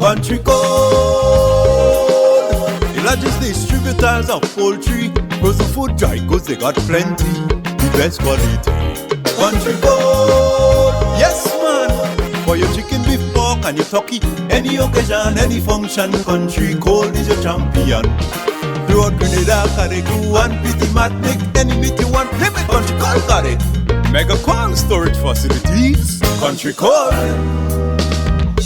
Country code. The largest distributors of poultry, frozen food, dry goods, they got plenty. The best quality. Country code. Yes, man. For your chicken, beef, pork, and your turkey, any occasion, any function, Country code is your champion. Throughout Grenada, Carrigu, and Pity Matnick, any meat you want, name it, Country code got it. Mega cold storage facilities, Country code.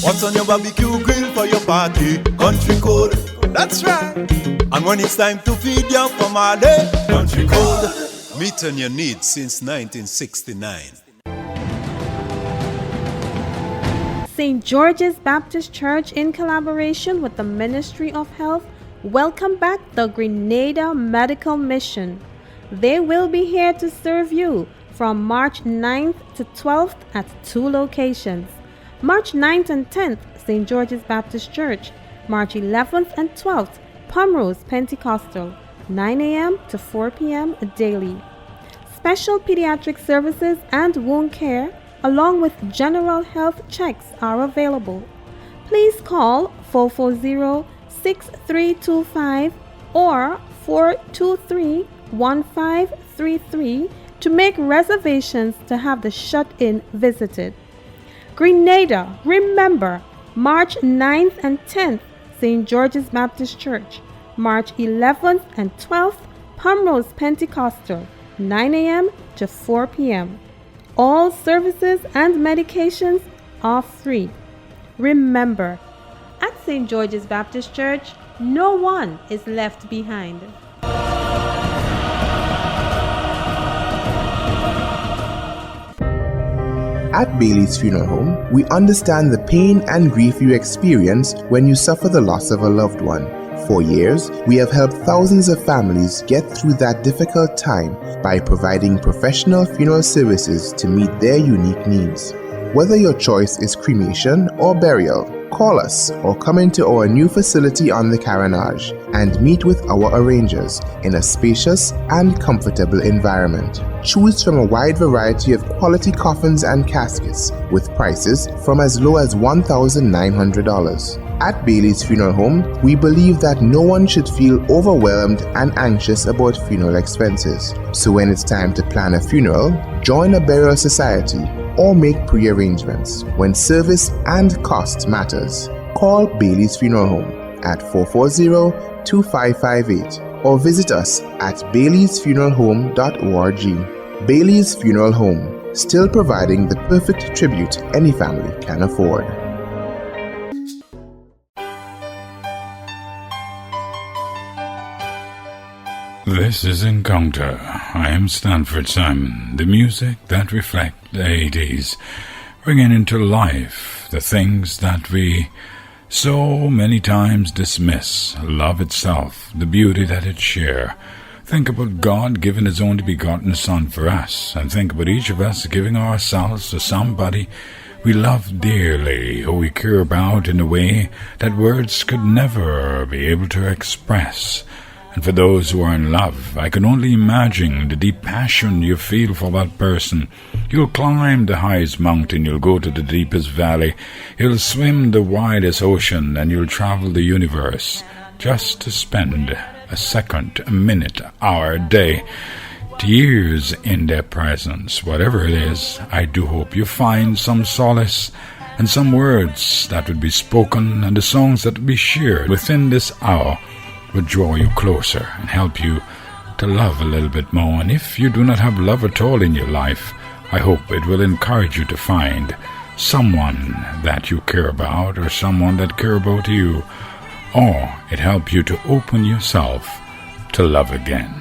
What's on your barbecue grill for your party? Country code, that's right. And when it's time to feed your family, Country code. Meeting your needs since 1969. St. George's Baptist Church, in collaboration with the Ministry of Health, welcome back the Grenada Medical Mission. They will be here to serve you from March 9th to 12th at 2 locations. March 9th and 10th, St. George's Baptist Church. March 11th and 12th, Pomrose Pentecostal, 9 a.m. to 4 p.m. daily. Special pediatric services and wound care, along with general health checks, are available. Please call 440-6325 or 423-1533 to make reservations to have the shut-in visited. Grenada, remember, March 9th and 10th, St. George's Baptist Church. March 11th and 12th, Pomrose Pentecostal, 9 a.m. to 4 p.m. All services and medications are free. Remember, at St. George's Baptist Church, no one is left behind. At Bailey's Funeral Home, we understand the pain and grief you experience when you suffer the loss of a loved one. For years, we have helped thousands of families get through that difficult time by providing professional funeral services to meet their unique needs. Whether your choice is cremation or burial, call us or come into our new facility on the Carenage and meet with our arrangers in a spacious and comfortable environment. Choose from a wide variety of quality coffins and caskets with prices from as low as $1,900. At Bailey's Funeral Home, we believe that no one should feel overwhelmed and anxious about funeral expenses. So when it's time to plan a funeral, join a burial society or make pre-arrangements when service and cost matters. Call Bailey's Funeral Home at 440-2558 or visit us at baileysfuneralhome.org. Bailey's Funeral Home, still providing the perfect tribute any family can afford. This is Encounter. I am Stanford Simon, the music that reflects the 80s, bringing into life the things that we so many times dismiss. Love itself, the beauty that it shares. Think about God giving His only begotten Son for us, and think about each of us giving ourselves to somebody we love dearly, who we care about in a way that words could never be able to express. And for those who are in love, I can only imagine the deep passion you feel for that person. You'll climb the highest mountain, you'll go to the deepest valley, you'll swim the widest ocean, and you'll travel the universe just to spend a second, a minute, hour, a day, years in their presence. Whatever it is, I do hope you find some solace and some words that would be spoken and the songs that would be shared within this hour would draw you closer and help you to love a little bit more. And if you do not have love at all in your life, I hope it will encourage you to find someone that you care about or someone that care about you, or it help you to open yourself to love again.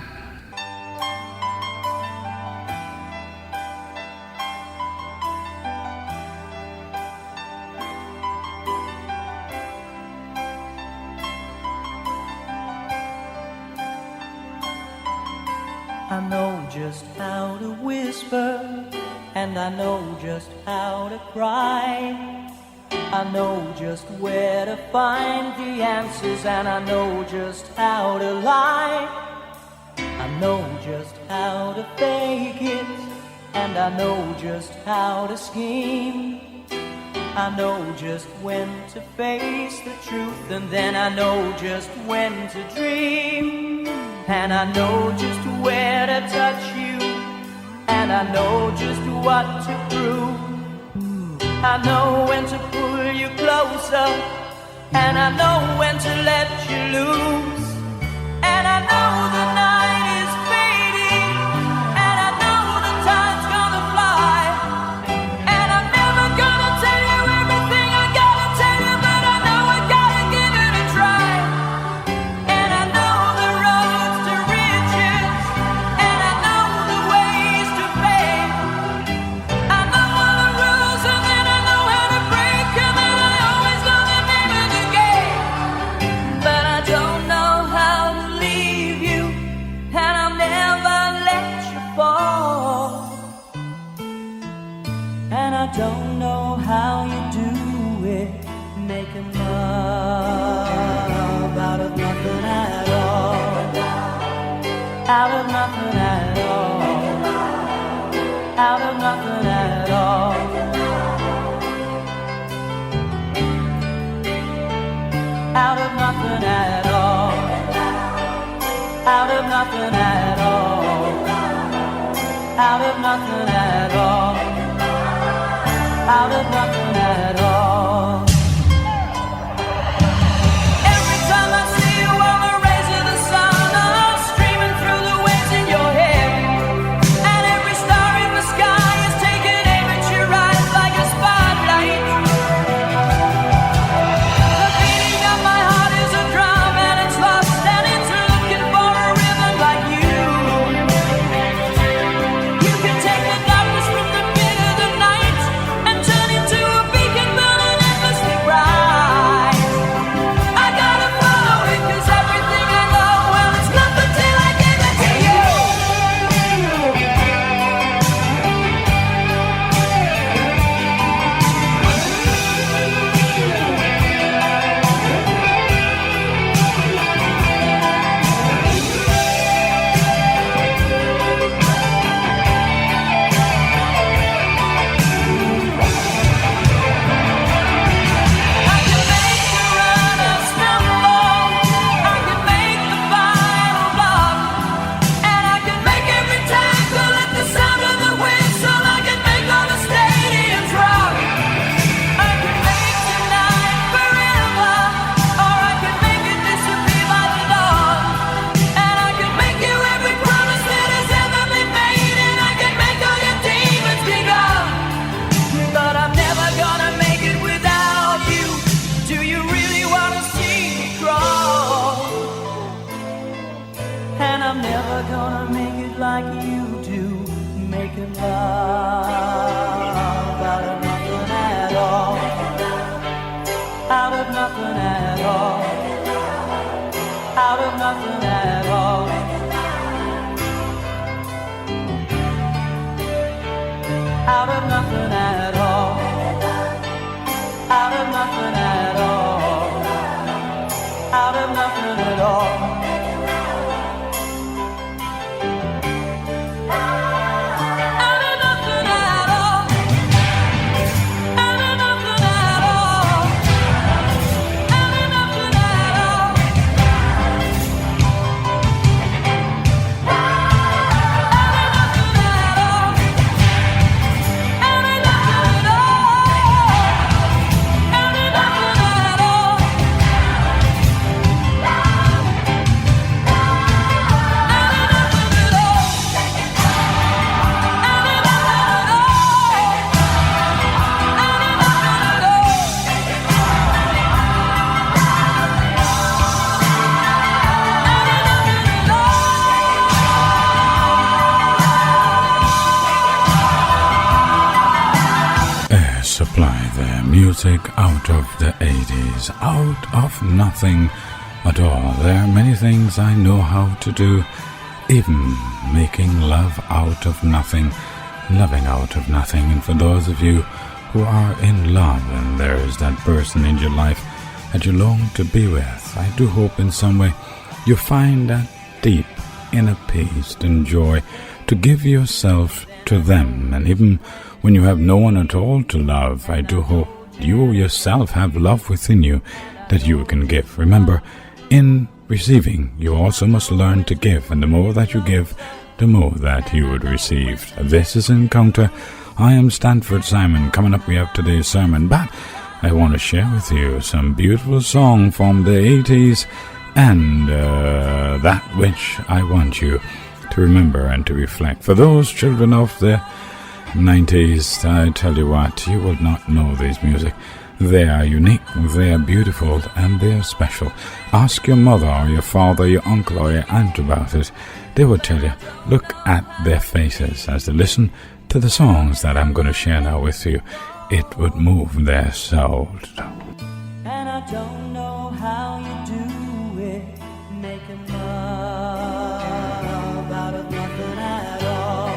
I know just how to whisper, and I know just how to cry. I know just where to find the answers, and I know just how to lie. I know just how to fake it, and I know just how to scheme. I know just when to face the truth, and then I know just when to dream. And I know just where to touch you, and I know just what to prove. I know when to pull you closer, and I know when to let you loose. And I know the night is fading, and I know the time's gonna fly. And I'm never gonna tell you everything I gotta tell you, but I know I gotta give it a try. And I know the roads to riches, and I know the ways to fame. I know all the rules, and then I know how to break them, and I always know the name of the game. But I don't know how to leave you, and I'll never let you fall. And I don't know how you do it, making love out of nothing at all. Out of nothing at all. Out of nothing at all. Out of nothing at all. Out of nothing at all. Out of nothing at all. Out of nothing at all. Every time I see you on the rays of the sun, I'm streaming through the waves in your hair. And every star in the sky is taking aim at your eyes like a spotlight. The beating of my heart is a drum, and it's lost, and it's looking for a rhythm like you. You can take the darkness from the pit of the night and turn it to a beacon burning endlessly bright. I gotta follow it, 'cause everything I know, well, it's nothing till I give it to you. I can make the runner stumble, I can make the final block, and I can make every tackle at the sound of the whistle. I can make all the stadiums rock. I can make tonight forever, or I can make it disappear by the dawn. And I can make you every promise that has ever been made, and I can make all your demons be gone. But I'm never gonna make it without you. Do you really wanna see me crawl? And I'm never gonna make it like you do, making love out of nothing at all. Out of nothing at all. Out of nothing at all. Out of nothing at all. Out of nothing at all. Out of nothing at all. Out of nothing at all. Out of nothing at all. Out of nothing at all. Supply their music out of the 80s, out of nothing at all. There are many things I know how to do, even making love out of nothing, loving out of nothing. And for those of you who are in love and there is that person in your life that you long to be with, I do hope in some way you find that deep inner peace and joy to give yourself to them. And even when you have no one at all to love, I do hope you yourself have love within you that you can give. Remember, in receiving, you also must learn to give, and the more that you give, the more that you would receive. This is Encounter. I am Stanford Simon. Coming up, we have today's sermon, but I want to share with you some beautiful song from the 80s and that which I want you to remember and to reflect. For those children of the 90s, I tell you what, you will not know this music. They are unique, they are beautiful, and they are special. Ask your mother or your father, your uncle or your aunt about it. They will tell you. Look at their faces as they listen to the songs that I'm going to share now with you. It would move their souls. And I don't know how you do it, making love out of nothing at all.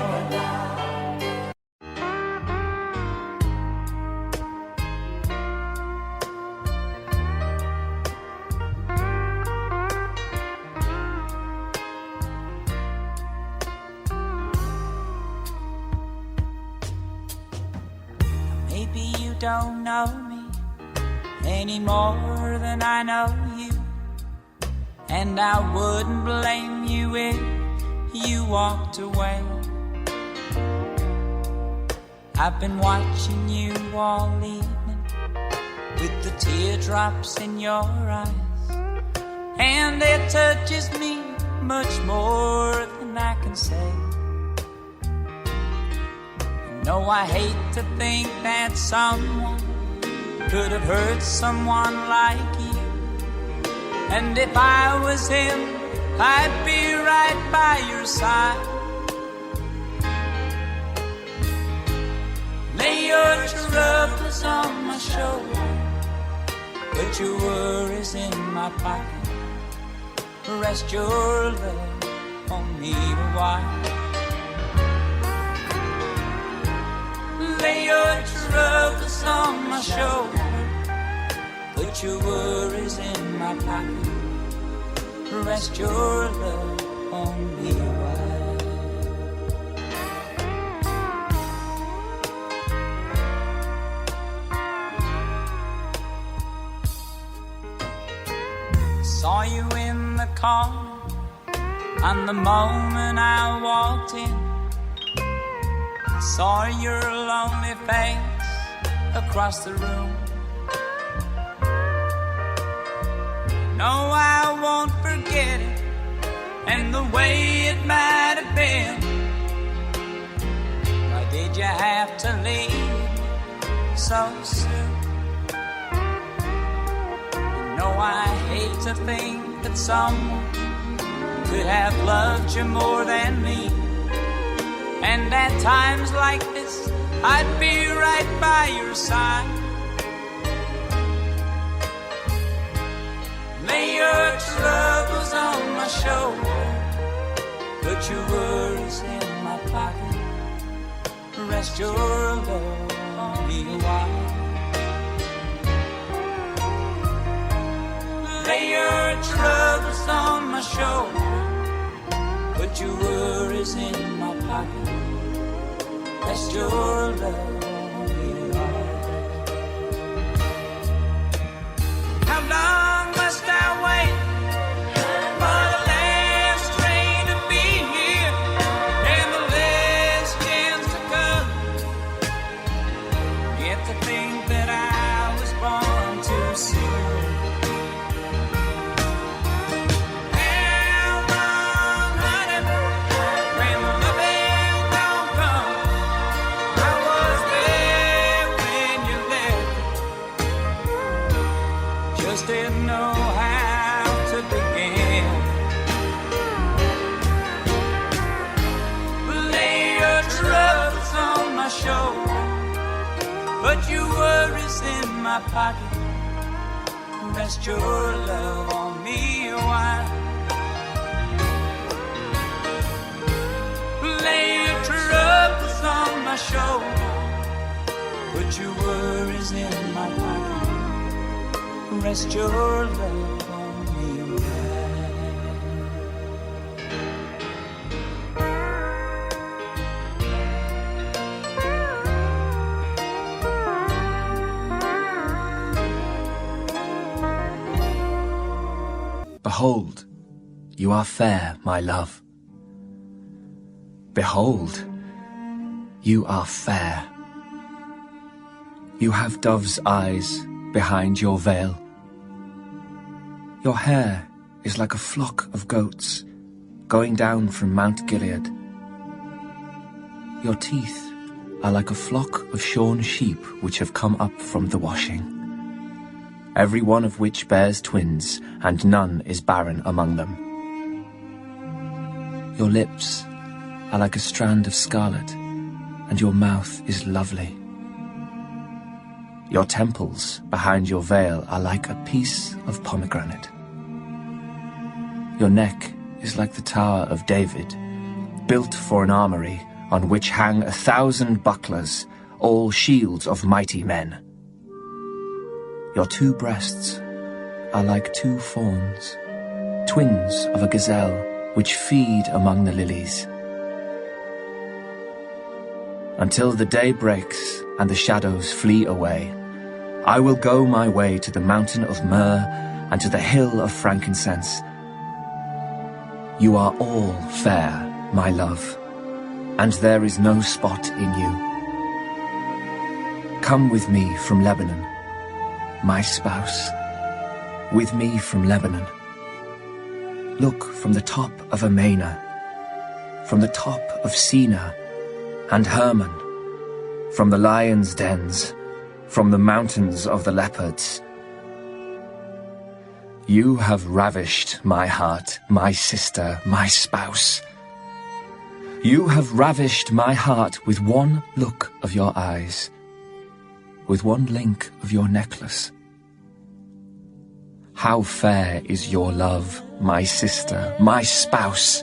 Maybe you don't know me any more than I know you, and I wouldn't blame you if you walked away. I've been watching you all evening with the teardrops in your eyes, and it touches me much more than I can say. No, I hate to think that someone could have hurt someone like you, and if I was him, I'd be right by your side. Lay your troubles on my shoulder, put your worries in my pocket, rest your love on me a while. Lay your troubles on my shoulder, put your worries in my pocket, rest your love on me a while. Saw you in the car on the moment I walked in. Saw your lonely face across the room. No, I won't forget it, and the way it might have been. Why did you have to leave so soon? No, I hate to think that someone could have loved you more than me, and at times like this, I'd be right by your side. Lay your troubles on my shoulder, put your worries in my pocket, rest your love on me a while. Lay your troubles on my shoulder, put your worries in my pocket, rest your love on me a while. How long must I wait for the last train to be here and the last chance to come? Yet to think that I was born too soon. Didn't know how to begin. Lay your troubles on my shoulder, put your worries in my pocket, rest your love on me a while. Lay your troubles on my shoulder, put your worries in my pocket, rest your love on me a while. Behold, you are fair, my love. Behold, you are fair. You have dove's eyes behind your veil. Your hair is like a flock of goats going down from Mount Gilead. Your teeth are like a flock of shorn sheep which have come up from the washing, every one of which bears twins, and none is barren among them. Your lips are like a strand of scarlet, and your mouth is lovely. Your temples behind your veil are like a piece of pomegranate. Your neck is like the Tower of David, built for an armory on which hang 1,000 bucklers, all shields of mighty men. Your 2 breasts are like 2 fawns, twins of a gazelle which feed among the lilies. Until the day breaks and the shadows flee away, I will go my way to the mountain of myrrh and to the hill of frankincense. You are all fair, my love, and there is no spot in you. Come with me from Lebanon, my spouse, with me from Lebanon. Look from the top of Amana, from the top of Sina and Hermon, from the lions' dens, from the mountains of the leopards. You have ravished my heart, my sister, my spouse. You have ravished my heart with one look of your eyes, with one link of your necklace. How fair is your love, my sister, my spouse!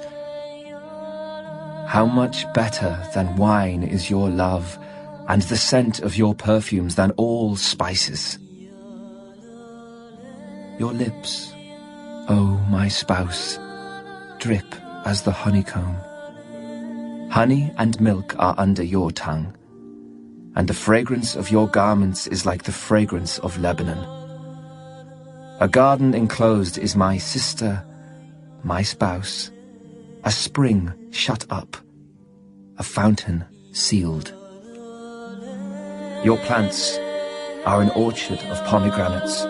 How much better than wine is your love, and the scent of your perfumes than all spices. Your lips, oh my spouse, drip as the honeycomb. Honey and milk are under your tongue, and the fragrance of your garments is like the fragrance of Lebanon. A garden enclosed is my sister, my spouse, a spring shut up, a fountain sealed. Your plants are an orchard of pomegranates,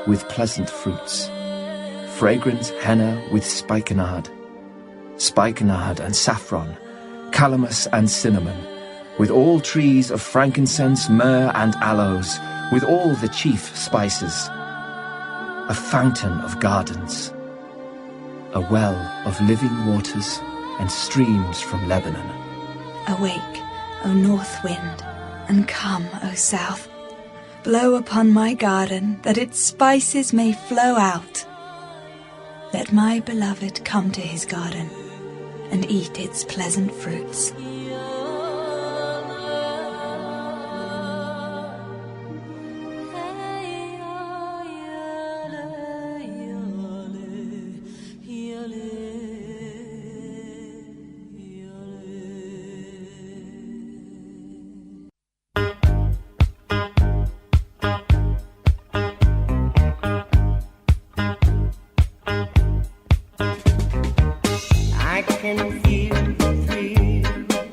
with pleasant fruits, fragrant henna with spikenard and saffron, calamus and cinnamon, with all trees of frankincense, myrrh and aloes, with all the chief spices. A fountain of gardens, a well of living waters and streams from Lebanon. Awake, O north wind, and come, O south. Blow upon my garden, that its spices may flow out. Let my beloved come to his garden, and eat its pleasant fruits. I can feel the thrill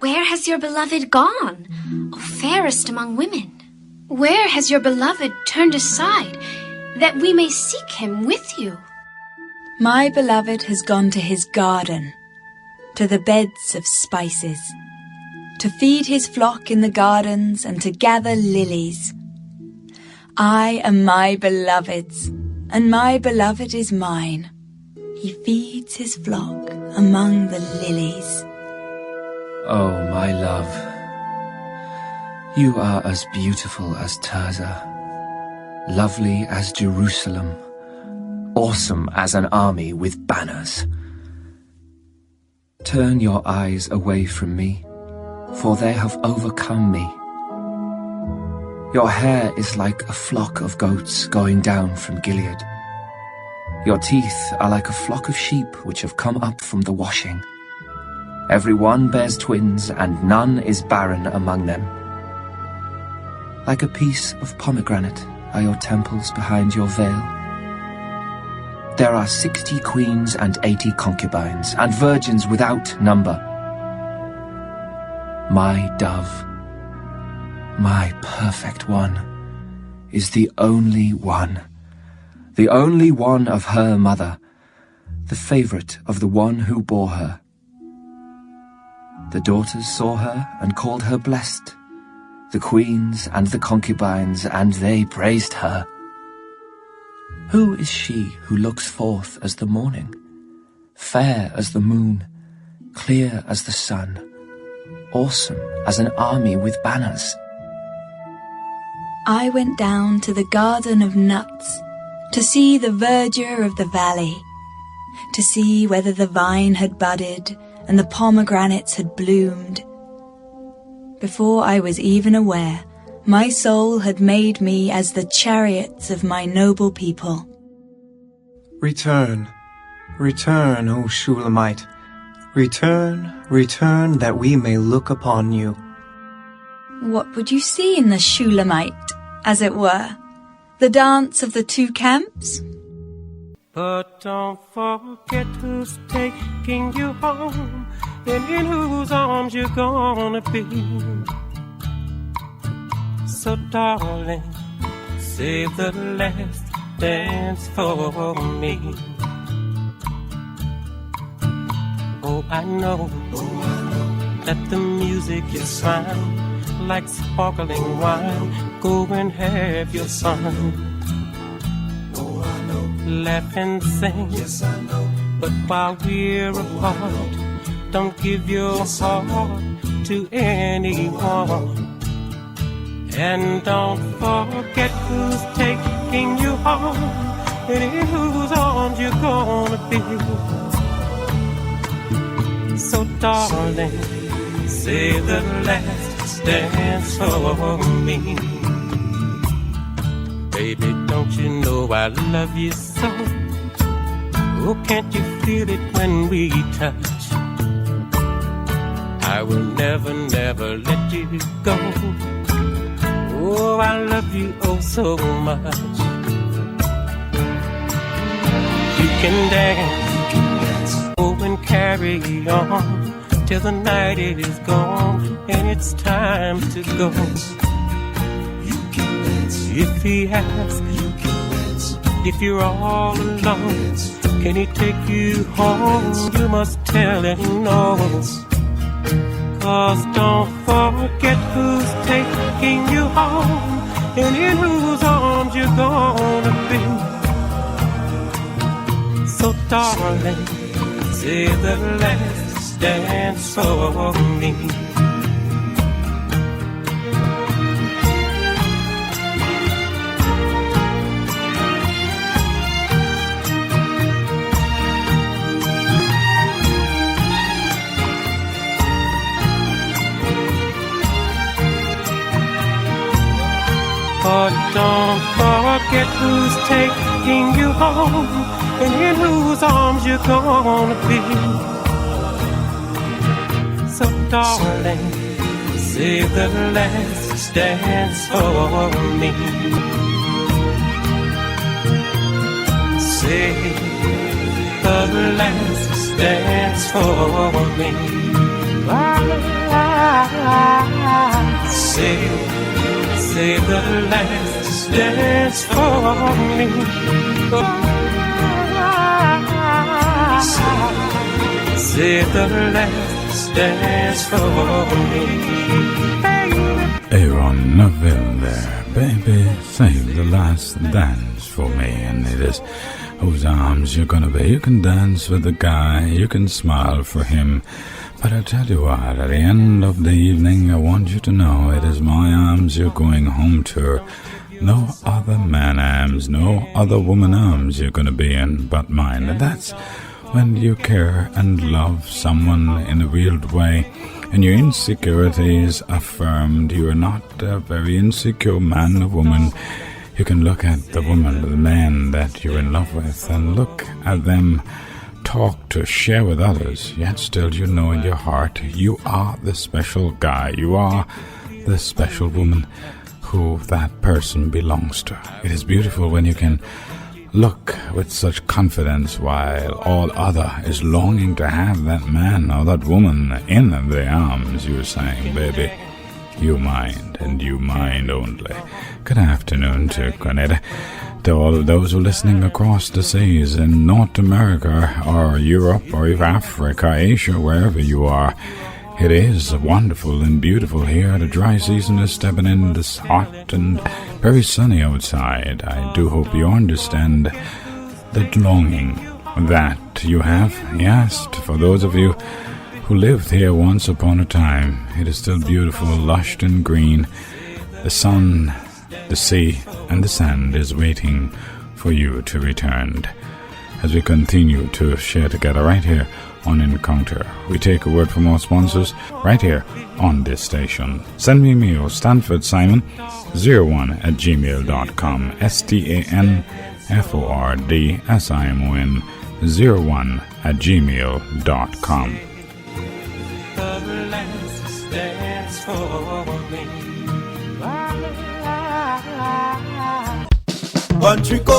Where has your beloved gone, O fairest among women? Where has your beloved turned aside, that we may seek him with you? My beloved has gone to his garden, to the beds of spices, to feed his flock in the gardens and to gather lilies. I am my beloved's, and my beloved is mine. He feeds his flock among the lilies. Oh, my love, you are as beautiful as Tirzah, lovely as Jerusalem, awesome as an army with banners. Turn your eyes away from me, for they have overcome me. Your hair is like a flock of goats going down from Gilead. Your teeth are like a flock of sheep which have come up from the washing. Every one bears twins, and none is barren among them. Like a piece of pomegranate are your temples behind your veil. There are 60 queens and 80 concubines, and virgins without number. My dove, my perfect one, is the only one of her mother, the favorite of the one who bore her. The daughters saw her and called her blessed, the queens and the concubines, and they praised her. Who is she who looks forth as the morning, fair as the moon, clear as the sun, awesome as an army with banners? I went down to the garden of nuts to see the verdure of the valley, to see whether the vine had budded and the pomegranates had bloomed. Before I was even aware, my soul had made me as the chariots of my noble people. Return, return, O Shulamite. Return, return, that we may look upon you. What would you see in the Shulamite, as it were? The dance of the two camps? But don't forget who's taking you home, and in whose arms you're gonna be. So darling, save the last dance for me. Oh, I know that the music is fine, like sparkling wine. Go and have your fun. Laugh and sing, yes, I know. But while we're apart, don't give your heart to anyone. And don't forget who's taking you home, and in whose arms you're gonna be. So darling, save the last dance for me. Baby, don't you know I love you so? Oh, can't you feel it when we touch? I will never, never let you go. Oh, I love you oh so much. You can dance, oh, and carry on till the night is gone and it's time to go. If he asks, you can dance. If you're all alone, can he take you home? You must tell him no. 'Cause don't forget who's taking you home, and in whose arms you're gonna be. So darling, save the last dance for me. But don't forget who's taking you home, and in whose arms you're gonna be. So darling, save the last dance for me. Save the last dance for me. Say the last dance for me. Say the last dance for me. Aaron Neville there, baby, save the last dance for me. And it is whose arms you're gonna be. You can dance with the guy, you can smile for him, but I tell you what, at the end of the evening I want you to know it is my arms you're going home to. No other man arms, no other woman arms you're gonna be in but mine. And that's when you care and love someone in a real way, and your insecurities affirmed. You are not a very insecure man or woman. You can look at the woman or the man that you're in love with and look at them, talk to, share with others, yet still you know in your heart you are the special guy, you are the special woman who that person belongs to. It is beautiful when you can look with such confidence while all other is longing to have that man or that woman in their arms. You're saying, baby, you mind and you mind only. Good afternoon to Grenada, to all those who are listening across the seas in North America or Europe or even Africa, Asia, wherever you are. It is wonderful and beautiful here. The dry season is stepping in. It's hot and very sunny outside. I do hope you understand the longing that you have. Yes, for those of you who lived here once upon a time, it is still beautiful, lush and green. The sun, the sea, and the sand is waiting for you to return. As we continue to share together right here on Encounter, we take a word from our sponsors right here on this station. Send me a mail, stanfordsimon01@gmail.com, STANFORDSIMON 01@gmail.com. Country code,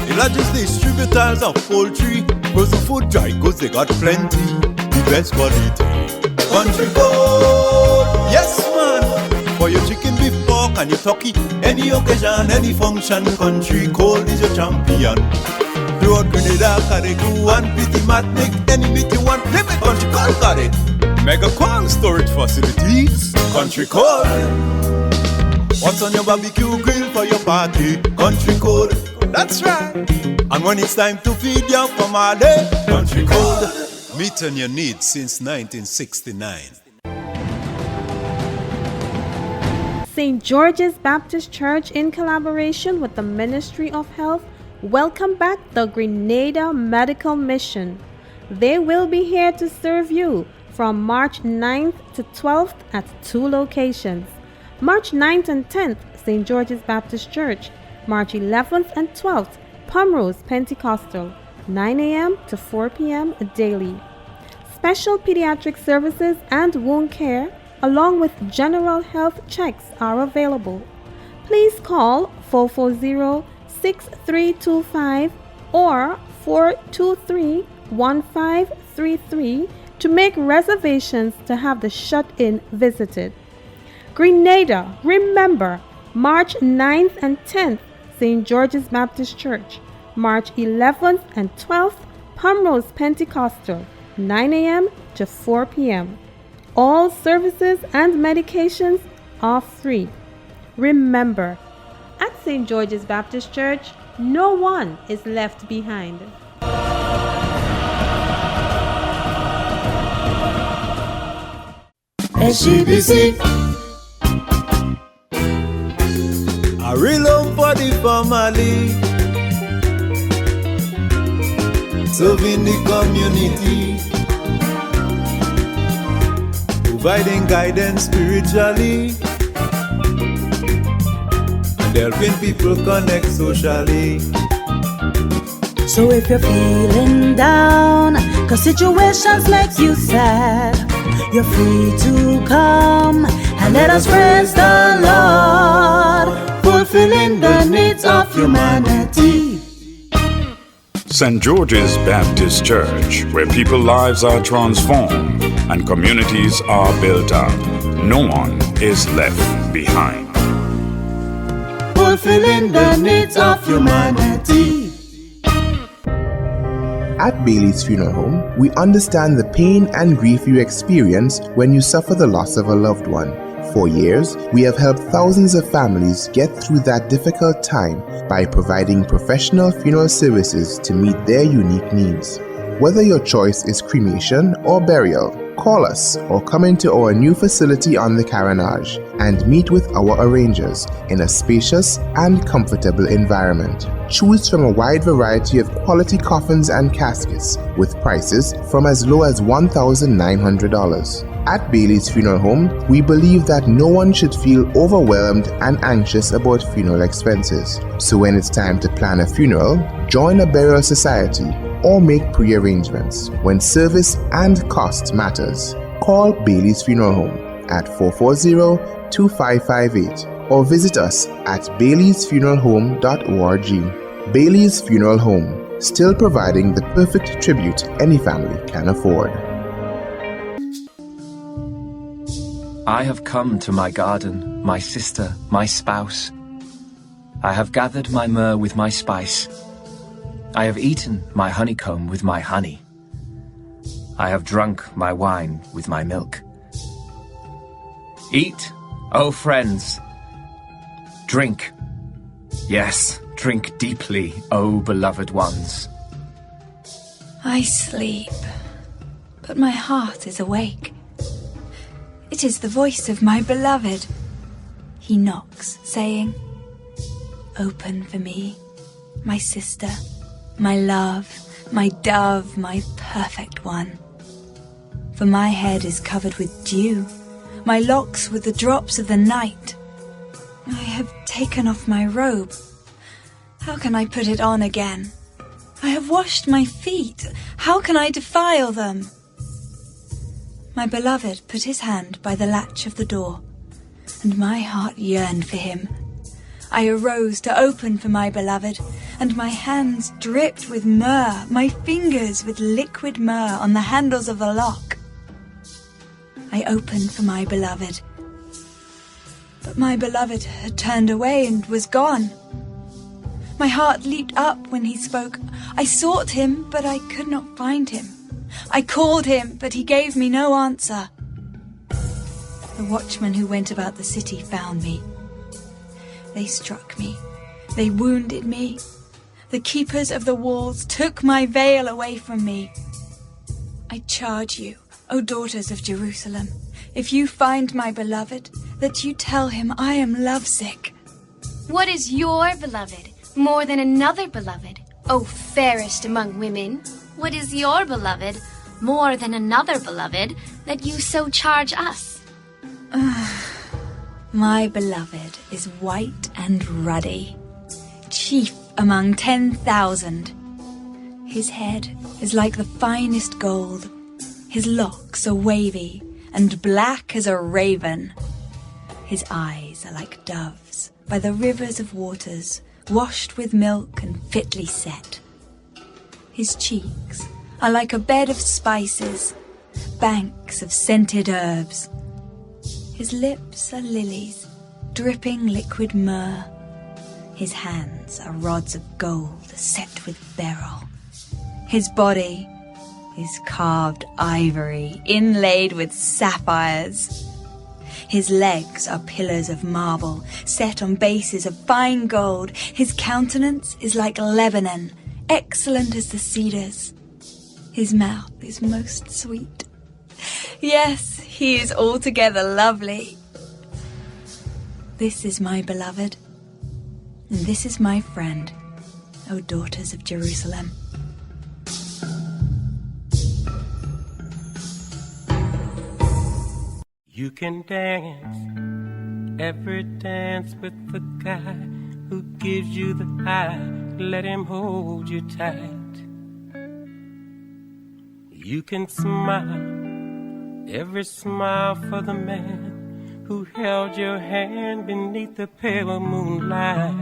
the largest distributors of poultry, frozen food, dry goods, they got plenty, the best quality. Country code, yes man, for your chicken, beef, pork and your turkey, any occasion, any function, Country code is your champion. Throughout Grenada, Carrigu and Pity Matnick, any meat you want, name it, Country code got it. Mega cold storage facilities, Country code. What's on your barbecue grill for your party? Country code, that's right. And when it's time to feed your family, Country code, meeting your needs since 1969. St. George's Baptist Church, in collaboration with the Ministry of Health, welcome back the Grenada Medical Mission. They will be here to serve you from March 9th to 12th at 2 locations. March 9th and 10th, St. George's Baptist Church. March 11th and 12th, Pomrose Pentecostal, 9 a.m. to 4 p.m. daily. Special pediatric services and wound care, along with general health checks, are available. Please call 440-6325 or 423-1533 to make reservations to have the shut-in visited. Grenada, remember, March 9th and 10th, St. George's Baptist Church. March 11th and 12th, Pomrose Pentecostal, 9 a.m. to 4 p.m. All services and medications are free. Remember, at St. George's Baptist Church, no one is left behind. SGBC, a real home for the family, serving the community, providing guidance spiritually, and helping people connect socially. So if you're feeling down, 'cause situations make you sad, you're free to come and let us praise the Lord, fulfilling the needs of humanity. St. George's Baptist Church, where people's lives are transformed and communities are built up. No one is left behind. Fulfilling the needs of humanity. At Bailey's Funeral Home, we understand the pain and grief you experience when you suffer the loss of a loved one. For years, we have helped thousands of families get through that difficult time by providing professional funeral services to meet their unique needs. Whether your choice is cremation or burial, call us or come into our new facility on the Carenage and meet with our arrangers in a spacious and comfortable environment. Choose from a wide variety of quality coffins and caskets with prices from as low as $1,900. At Bailey's Funeral Home, we believe that no one should feel overwhelmed and anxious about funeral expenses. So when it's time to plan a funeral, join a burial society or make pre-arrangements when service and cost matters. Call Bailey's Funeral Home at 440-2558 or visit us at baileysfuneralhome.org. Bailey's Funeral Home, still providing the perfect tribute any family can afford. I have come to my garden, my sister, my spouse. I have gathered my myrrh with my spice. I have eaten my honeycomb with my honey. I have drunk my wine with my milk. Eat, O friends. Drink. Yes, drink deeply, O beloved ones. I sleep, but my heart is awake. It is the voice of my beloved. He knocks, saying, "Open for me, my sister, my love, my dove, my perfect one. For my head is covered with dew, my locks with the drops of the night. I have taken off my robe. How can I put it on again? I have washed my feet. How can I defile them?" My beloved put his hand by the latch of the door, and my heart yearned for him. I arose to open for my beloved, and my hands dripped with myrrh, my fingers with liquid myrrh on the handles of the lock. I opened for my beloved, but my beloved had turned away and was gone. My heart leaped up when he spoke. I sought him, but I could not find him. I called him, but he gave me no answer. The watchmen who went about the city found me. They struck me. They wounded me. The keepers of the walls took my veil away from me. I charge you, O daughters of Jerusalem, if you find my beloved, that you tell him I am lovesick. What is your beloved more than another beloved, O fairest among women? What is your beloved more than another beloved, that you so charge us? My beloved is white and ruddy, chief among 10,000. His head is like the finest gold. His locks are wavy and black as a raven. His eyes are like doves by the rivers of waters, washed with milk and fitly set. His cheeks are like a bed of spices, banks of scented herbs. His lips are lilies, dripping liquid myrrh. His hands are rods of gold set with beryl. His body is carved ivory, inlaid with sapphires. His legs are pillars of marble, set on bases of fine gold. His countenance is like Lebanon, excellent as the cedars. His mouth is most sweet. Yes, he is altogether lovely. This is my beloved, and this is my friend, O daughters of Jerusalem. You can dance every dance with the guy who gives you the eye. Let him hold you tight. You can smile every smile for the man who held your hand beneath the pale moonlight.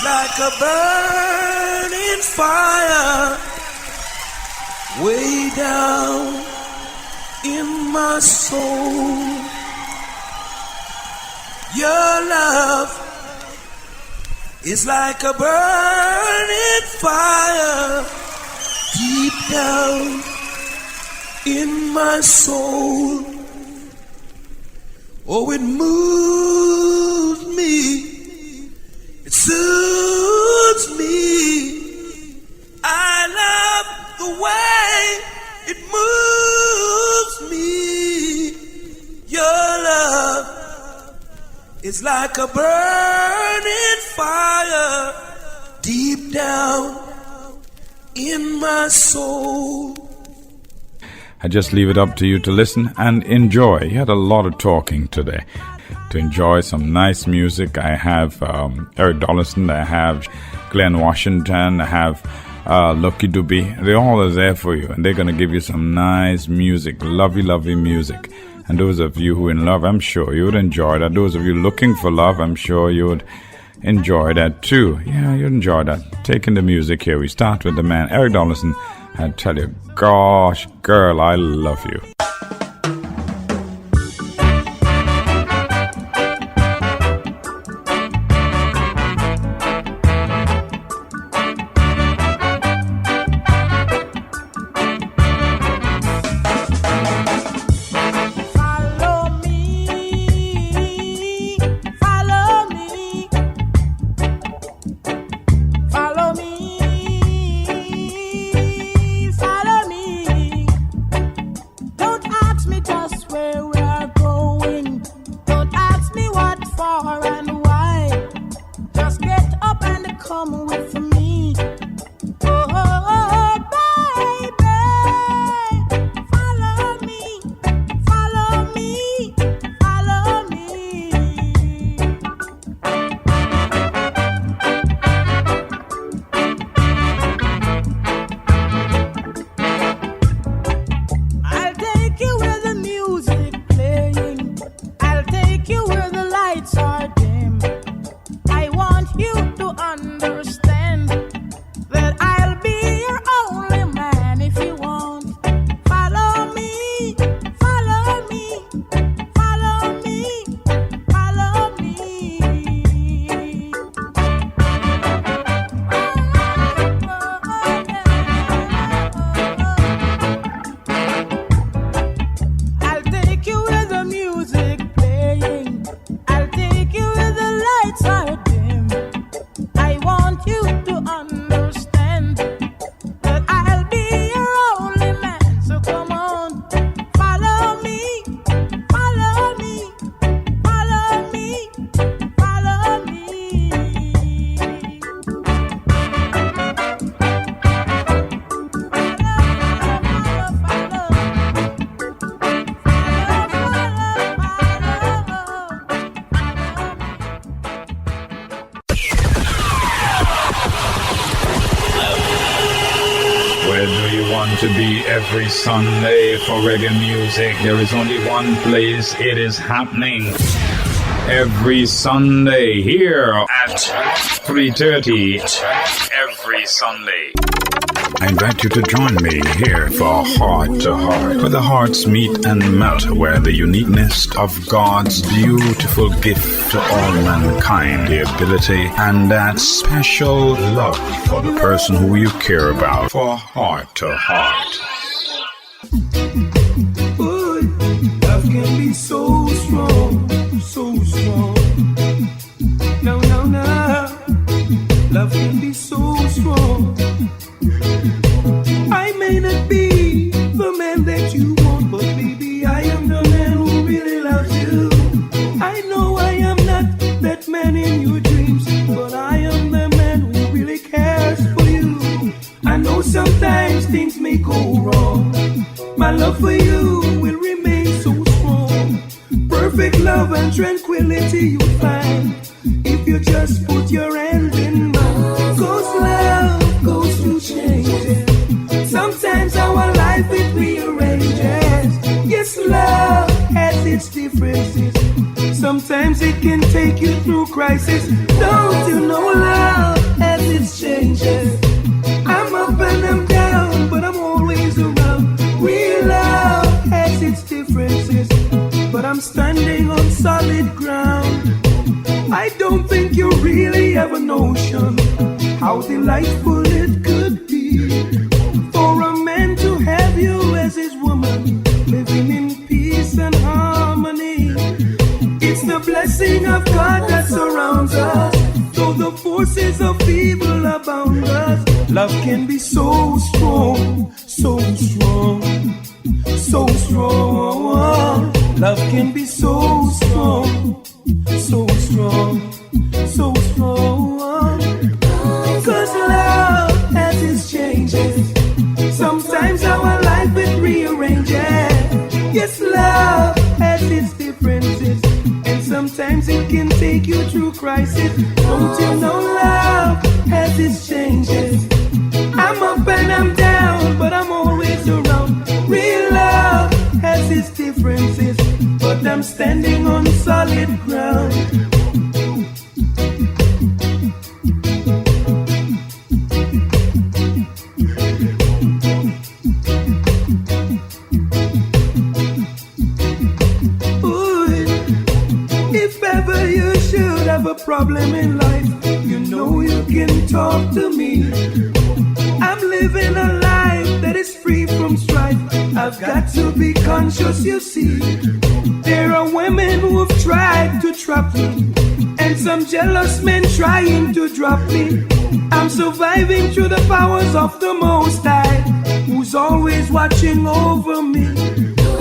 It's like a burning fire way down in my soul. Your love is like a burning fire deep down in my soul. Oh, it moves me, it soothes me. I love the way it moves me. Your love is like a burning fire deep down in my soul. I just leave it up to you to listen and enjoy. He had a lot of talking today. To enjoy some nice music, I have Eric Dollison, I have Glenn Washington, I have Lucky Dubie. They all are there for you, and they're going to give you some nice music, lovely, lovely music. And those of you who are in love, I'm sure you would enjoy that. Those of you looking for love, I'm sure you would enjoy that too. Yeah, you'd enjoy that. Taking the music here, we start with the man, Eric Dollison. I tell you, gosh, girl, I love you. To be every Sunday for reggae music. There is only one place it is happening. Every Sunday here at 3:30. Every Sunday. I invite you to join me here for Heart to Heart, where the hearts meet and melt, where the uniqueness of God's beautiful gift to all mankind, the ability and that special love for the person who you care about, for Heart to Heart. Boy, love can be so strong, so strong. No, no, no. Love can be so strong. I may not be the man that you want, but baby, I am the man who really loves you. I know I am not that man in your dreams, but I am the man who really cares for you. I know sometimes things may go wrong. My love for you will remain so strong. Perfect love and tranquility you find if you just put your hand in mine. 'Cause love goes through changes. Sometimes our life it rearranges. Yes, love has its differences. Sometimes it can take you through crisis. Don't you know love I'm standing on solid ground. I don't think you really have a notion how delightful it could be for a man to have you as his woman, living in peace and harmony. It's the blessing of God that surrounds us, though the forces of evil abound us. Love can be so strong, so strong, so strong. Love can be so strong, so strong, so strong. 'Cause love has its changes. Sometimes our life it rearranges. Yes, love has its differences, and sometimes it can take you through crisis. Don't you know love has its changes? I'm up and I'm down, but I'm always around. Real love has its differences, but I'm standing on solid ground. Have a problem in life, you know you can talk to me. I'm living a life that is free from strife. I've got to be conscious, you see. There are women who have tried to trap me, and some jealous men trying to drop me. I'm surviving through the powers of the Most High, who's always watching over me.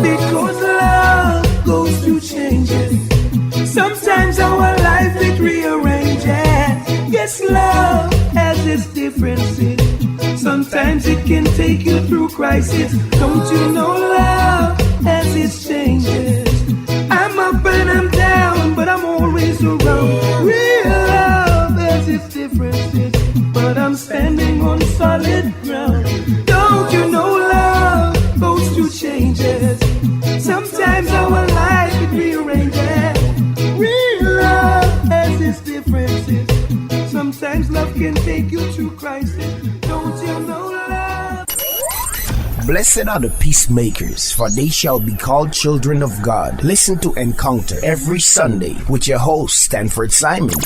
Because love goes through changes. Sometimes our life it rearranges. Yes, love has its differences. Sometimes it can take you through crisis. Don't you know love has its changes? I'm up and I'm down, but I'm always around. Real love has its differences, but I'm standing on solid ground. Don't you know love goes through changes? Sometimes our life it rearranges. Real love has its differences. Sometimes love can take you through crisis. Don't you know love? Blessed are the peacemakers, for they shall be called children of God. Listen to Encounter every Sunday with your host, Stanford Simon.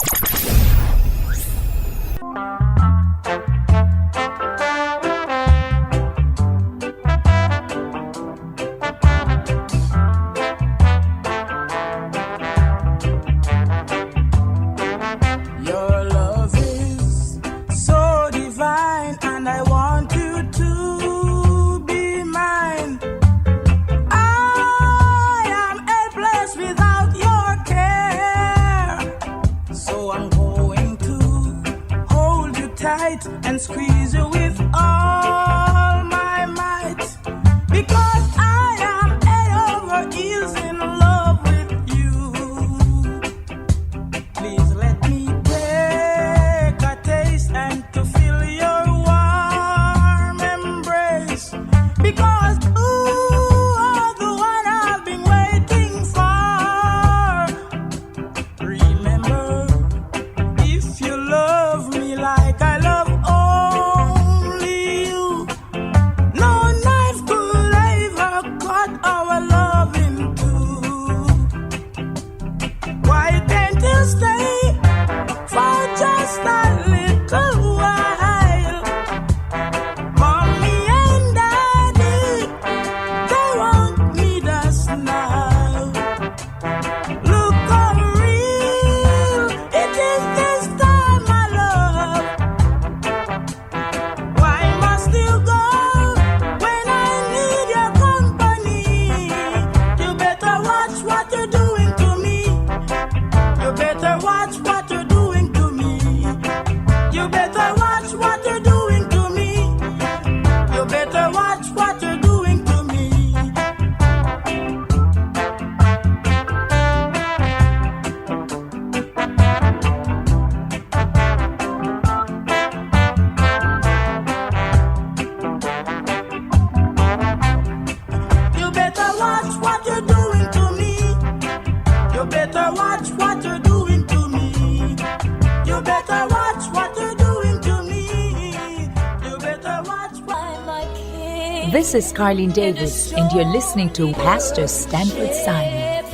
And squeeze you with all my might, because I am head over heels in love with you. Please let me take a taste and to feel your warm embrace, because you are the one I've been waiting for. Remember, if you love me like I love This is Carlene Davis, and you're listening to Pastor Stanford Simon.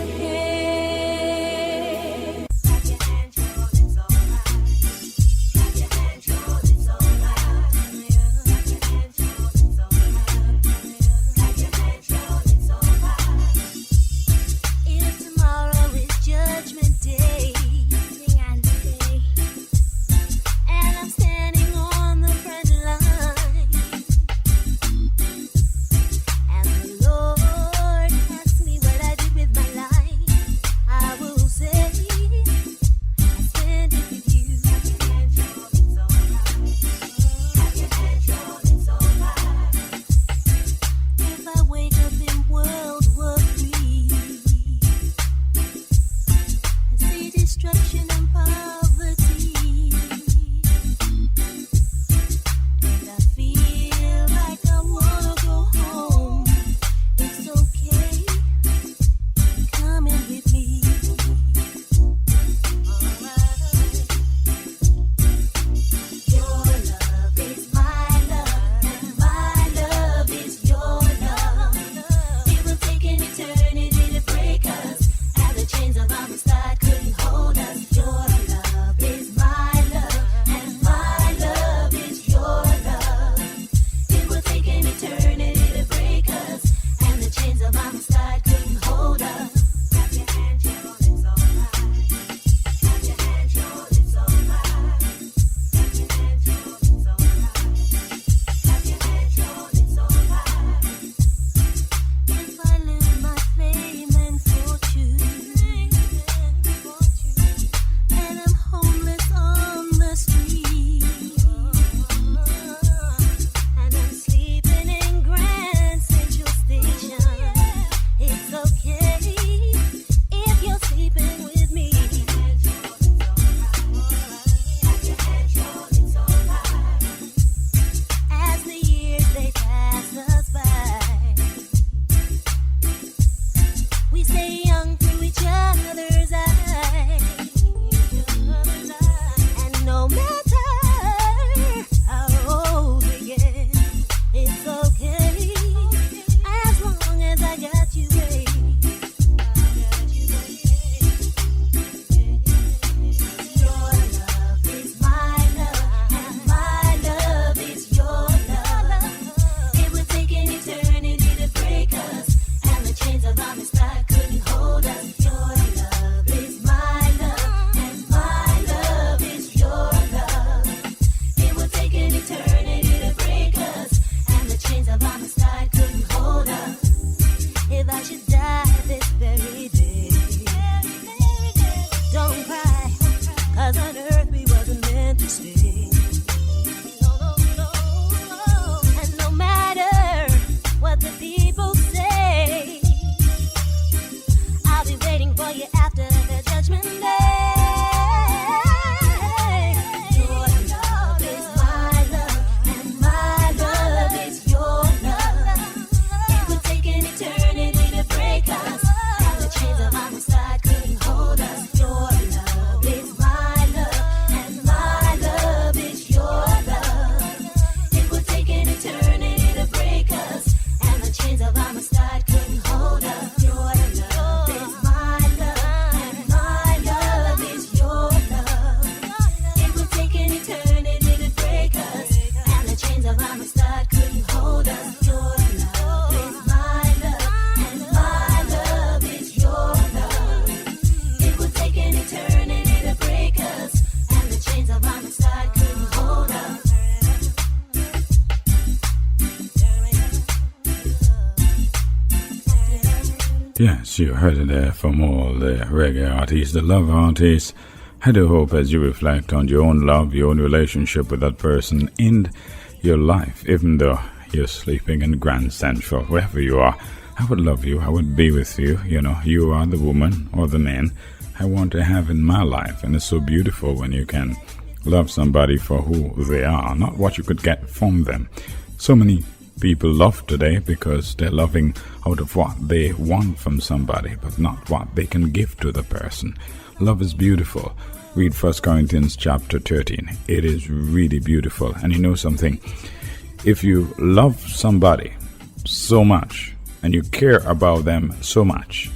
Yes, you heard it there from all the reggae artists, the love artists. I do hope as you reflect on your own love, your own relationship with that person in your life, even though you're sleeping in Grand Central, wherever you are, I would love you, I would be with you. You know, you are the woman or the man I want to have in my life. And it's so beautiful when you can love somebody for who they are, not what you could get from them. So many people love today because they're loving out of what they want from somebody, but not what they can give to the person. Love is beautiful. Read 1 Corinthians chapter 13. It is really beautiful. And you know something? If you love somebody so much and you care about them so much,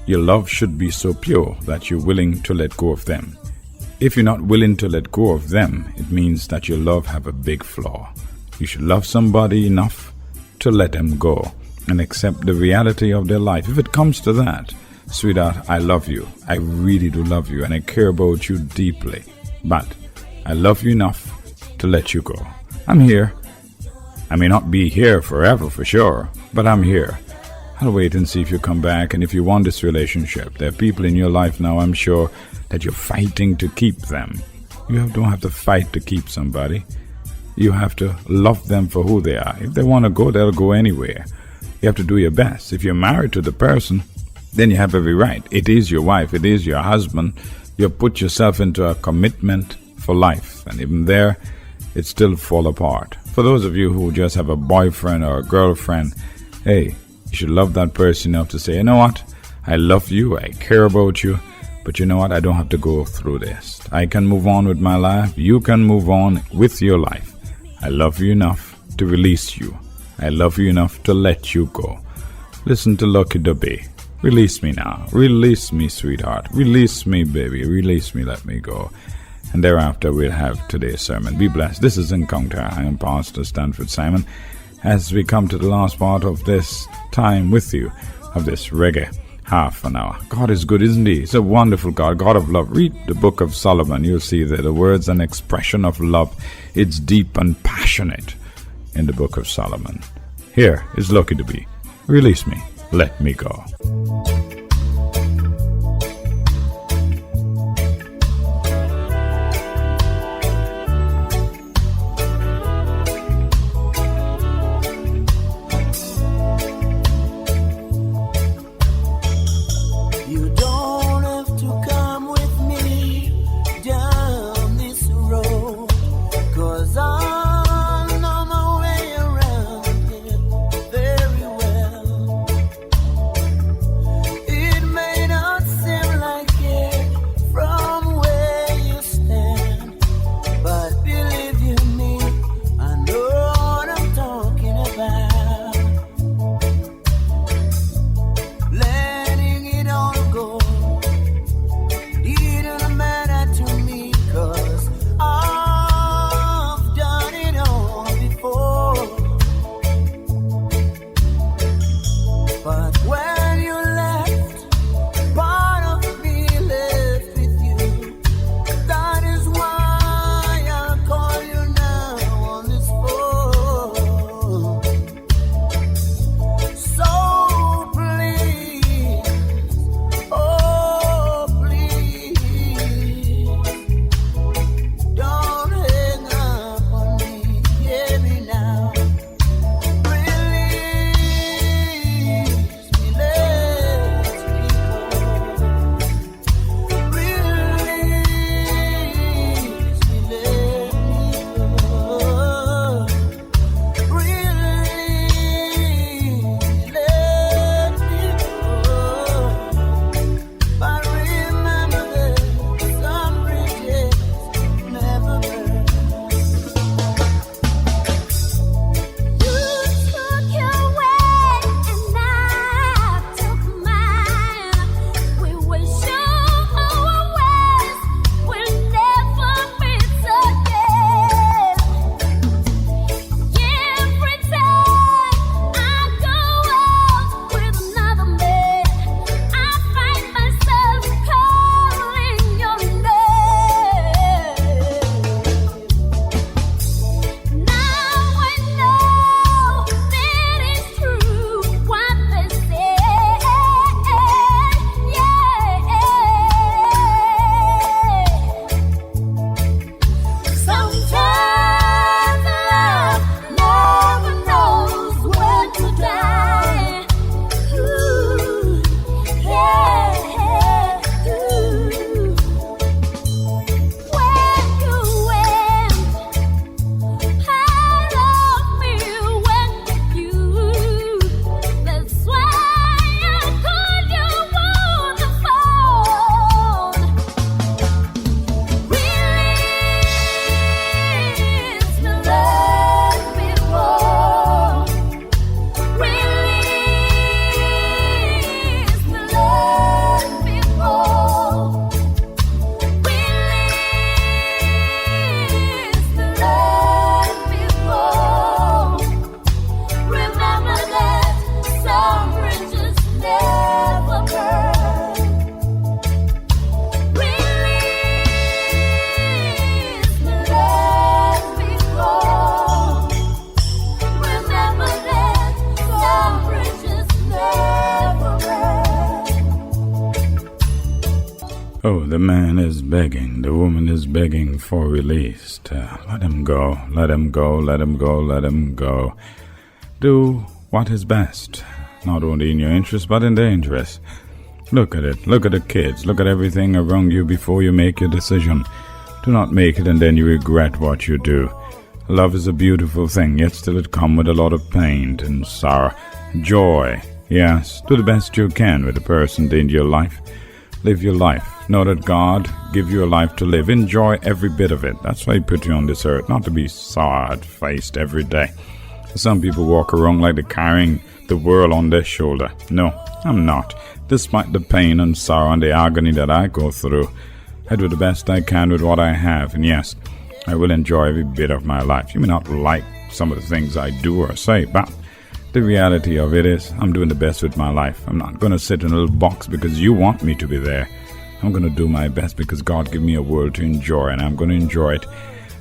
your love should be so pure that you're willing to let go of them. If you're not willing to let go of them, it means that your love have a big flaw. You should love somebody enough to let them go and accept the reality of their life. If it comes to that, sweetheart, I love you. I really do love you and I care about you deeply. But I love you enough to let you go. I'm here. I may not be here forever for sure, but I'm here. I'll wait and see if you come back, and if you want this relationship. There are people in your life now, I'm sure, that you're fighting to keep them. You don't have to fight to keep somebody. You have to love them for who they are. If they want to go, they'll go anywhere. You have to do your best. If you're married to the person, then you have every right. It is your wife. It is your husband. You put yourself into a commitment for life. And even there, it still fall apart. For those of you who just have a boyfriend or a girlfriend, hey, you should love that person enough to say, you know what? I love you. I care about you. But you know what? I don't have to go through this. I can move on with my life. You can move on with your life. I love you enough to release you. I love you enough to let you go. Listen to Lucky Dubé. Release me now. Release me, sweetheart. Release me, baby. Release me. Let me go. And thereafter we'll have today's sermon. Be blessed. This is Encounter. I am Pastor Stanford Simon. As we come to the last part of this time with you, of this reggae half an hour. God is good, isn't he? He's a wonderful God, God of love. Read the book of Solomon. You'll see that the words and expression of love, it's deep and passionate in the book of Solomon. Here is Lucky to be. Release me. Let me go. Oh, the man is begging, the woman is begging for release. Let him go, let him go, let him go, let him go. Do what is best, not only in your interest, but in their interest. Look at it, look at the kids, look at everything around you before you make your decision. Do not make it and then you regret what you do. Love is a beautiful thing, yet still it comes with a lot of pain and sorrow. Joy, yes, do the best you can with the person in your life. Live your life. Know that God give you a life to live. Enjoy every bit of it. That's why He put you on this earth, not to be sad-faced every day. Some people walk around like they're carrying the world on their shoulder. No, I'm not. Despite the pain and sorrow and the agony that I go through, I do the best I can with what I have. And yes, I will enjoy every bit of my life. You may not like some of the things I do or say, but the reality of it is I'm doing the best with my life. I'm not going to sit in a little box because you want me to be there. I'm going to do my best because God gave me a world to enjoy, and I'm going to enjoy it.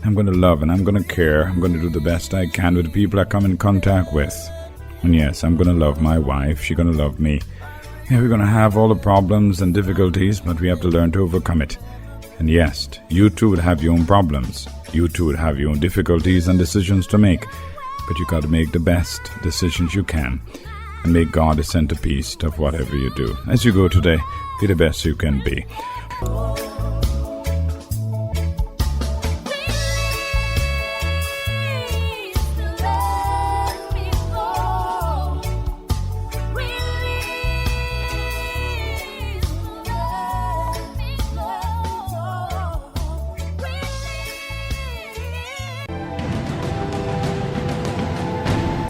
I'm going to love and I'm going to care. I'm going to do the best I can with the people I come in contact with. And yes, I'm going to love my wife. She's going to love me. Yeah, we're going to have all the problems and difficulties, but we have to learn to overcome it. And yes, you too would have your own problems. You too would have your own difficulties and decisions to make. But you got to make the best decisions you can and make God the centerpiece of whatever you do. As you go today, be the best you can be.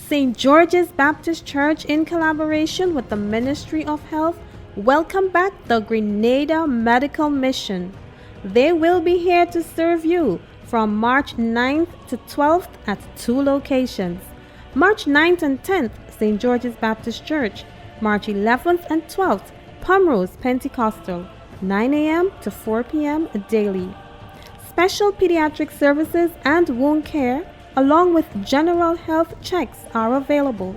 St. George's Baptist Church, in collaboration with the Ministry of Health, welcome back the Grenada Medical Mission. They will be here to serve you from March 9th to 12th at 2 locations. March 9th and 10th, St. George's Baptist Church. March 11th and 12th, Pomrose Pentecostal, 9 a.m. to 4 p.m. daily. Special pediatric services and wound care, along with general health checks, are available.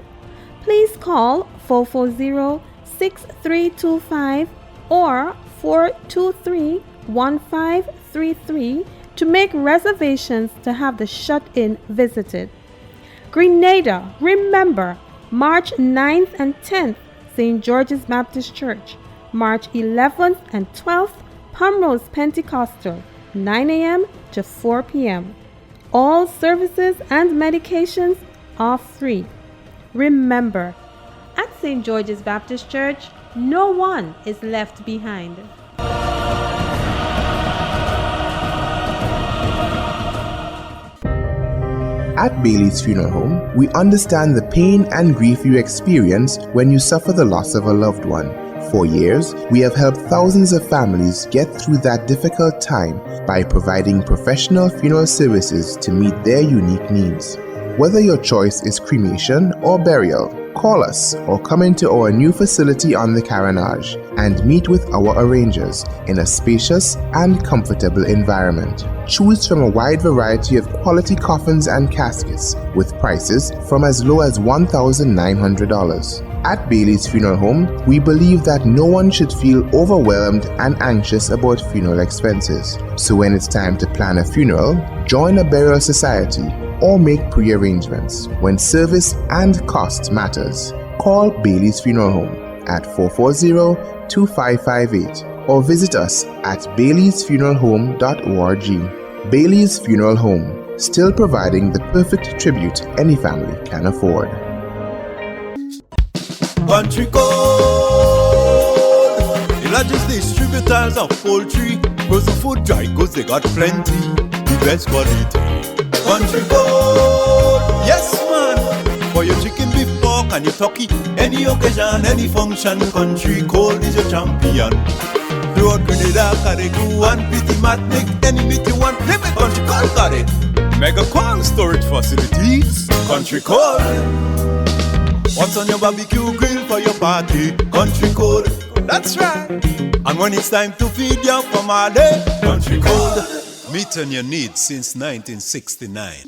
Please call 440-6325 or 423-1533 to make reservations to have the shut-in visited. Grenada, remember, March 9th and 10th, St. George's Baptist Church. March 11th and 12th, Pomrose Pentecostal, 9 a.m. to 4 p.m. All services and medications are free. Remember, at St. George's Baptist Church, no one is left behind. At Bailey's Funeral Home, we understand the pain and grief you experience when you suffer the loss of a loved one. For years, we have helped thousands of families get through that difficult time by providing professional funeral services to meet their unique needs. Whether your choice is cremation or burial, call us or come into our new facility on the Carenage and meet with our arrangers in a spacious and comfortable environment. Choose from a wide variety of quality coffins and caskets with prices from as low as $1,900. At Bailey's Funeral Home, we believe that no one should feel overwhelmed and anxious about funeral expenses. So when it's time to plan a funeral, join a burial society or make pre-arrangements when service and cost matters. Call Bailey's Funeral Home at 440-2558 or visit us at baileysfuneralhome.org. Bailey's Funeral Home, still providing the perfect tribute any family can afford. Country code, the largest distributors of poultry, frozen food, dry goods, they got plenty, the best quality. Country code, yes man, for your chicken, beef, pork and your turkey, any occasion, any function, Country code is your champion. Throughout Grenada, Carrigu and Pity Mat, make any meat you want, name it, Country code got it. Mega cold storage facilities, Country code. What's on your barbecue grill for your party? Country code, that's right. And when it's time to feed your family, Country code. Meeting your needs since 1969.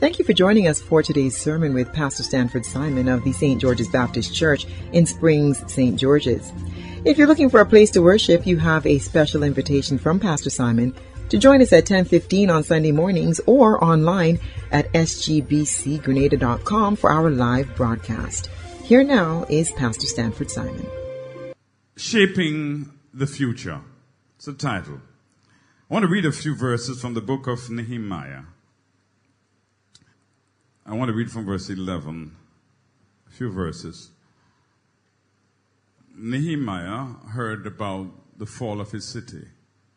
Thank you for joining us for today's sermon with Pastor Stanford Simon of the St. George's Baptist Church in Springs, St. George's. If you're looking for a place to worship, you have a special invitation from Pastor Simon to join us at 10:15 on Sunday mornings or online at sgbcgrenada.com for our live broadcast. Here now is Pastor Stanford Simon. Shaping the Future. It's the title. I want to read a few verses from the book of Nehemiah. I want to read from verse 11, a few verses. Nehemiah heard about the fall of his city,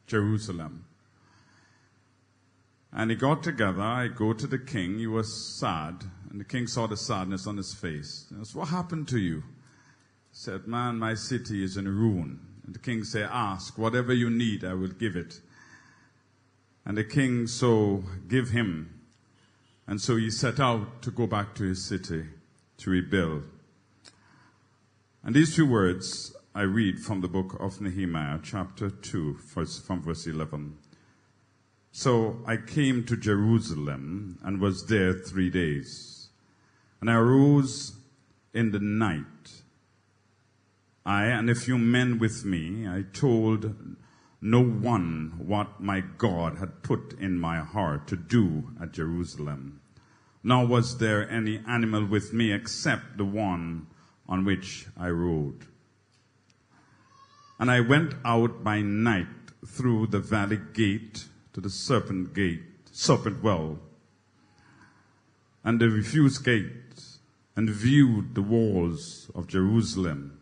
Jerusalem. And he got together, I go to the king, he was sad, and the king saw the sadness on his face. He asked, what happened to you? He said, man, my city is in ruin. And the king said, ask, whatever you need, I will give it. And the king so give him. And so he set out to go back to his city to rebuild. And these few words I read from the book of Nehemiah, chapter 2, from verse 11. So I came to Jerusalem and was there 3 days. And I arose in the night. I and a few men with me, I told no one what my God had put in my heart to do at Jerusalem. Nor was there any animal with me except the one on which I rode. And I went out by night through the valley gate to the serpent well, and the refuse gate, and viewed the walls of Jerusalem,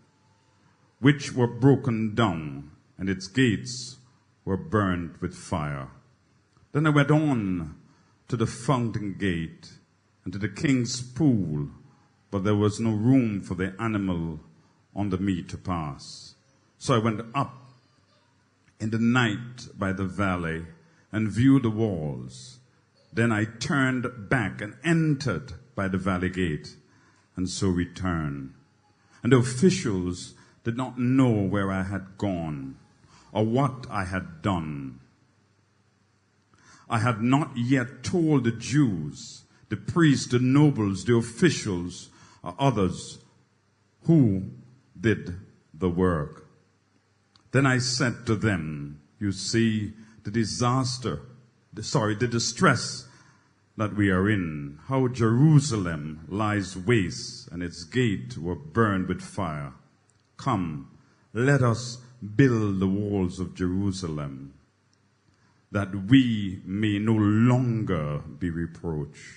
which were broken down, and its gates were burned with fire. Then I went on to the fountain gate and to the king's pool, but there was no room for the animal under me to pass. So I went up in the night by the valley and viewed the walls. Then I turned back and entered by the valley gate, and so returned. And the officials did not know where I had gone or what I had done. I had not yet told the Jews, the priests, the nobles, the officials, or others who did the work. Then I said to them, you see the distress that we are in, how Jerusalem lies waste and its gates were burned with fire. Come, let us build the walls of Jerusalem, that we may no longer be reproached.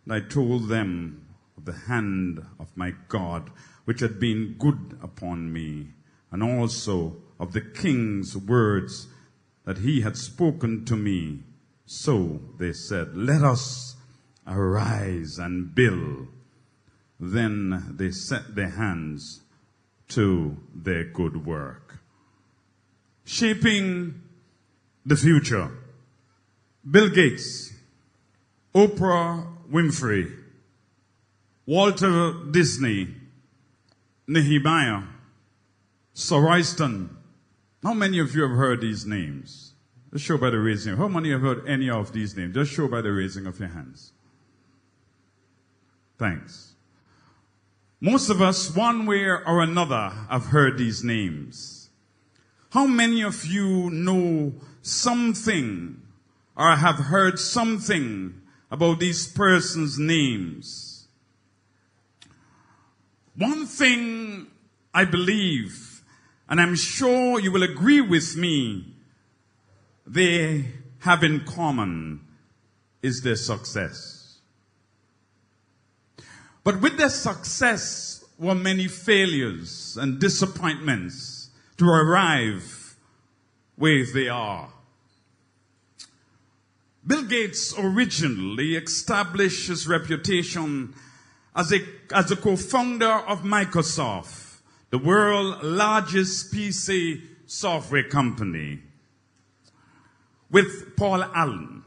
And I told them of the hand of my God, which had been good upon me, and also of the king's words that he had spoken to me. So they said, let us arise and build. Then they set their hands to their good work. Shaping the future. Bill Gates, Oprah Winfrey, Walter Disney, Nehemiah, Sir Royston. How many of you have heard these names? Just show by the raising. How many have heard any of these names? Just show by the raising of your hands. Thanks. Most of us, one way or another, have heard these names. How many of you know something or have heard something about these persons' names? One thing I believe, and I'm sure you will agree with me, they have in common is their success. But with their success were many failures and disappointments to arrive where they are. Bill Gates originally established his reputation as a co-founder of Microsoft, the world's largest PC software company, with Paul Allen.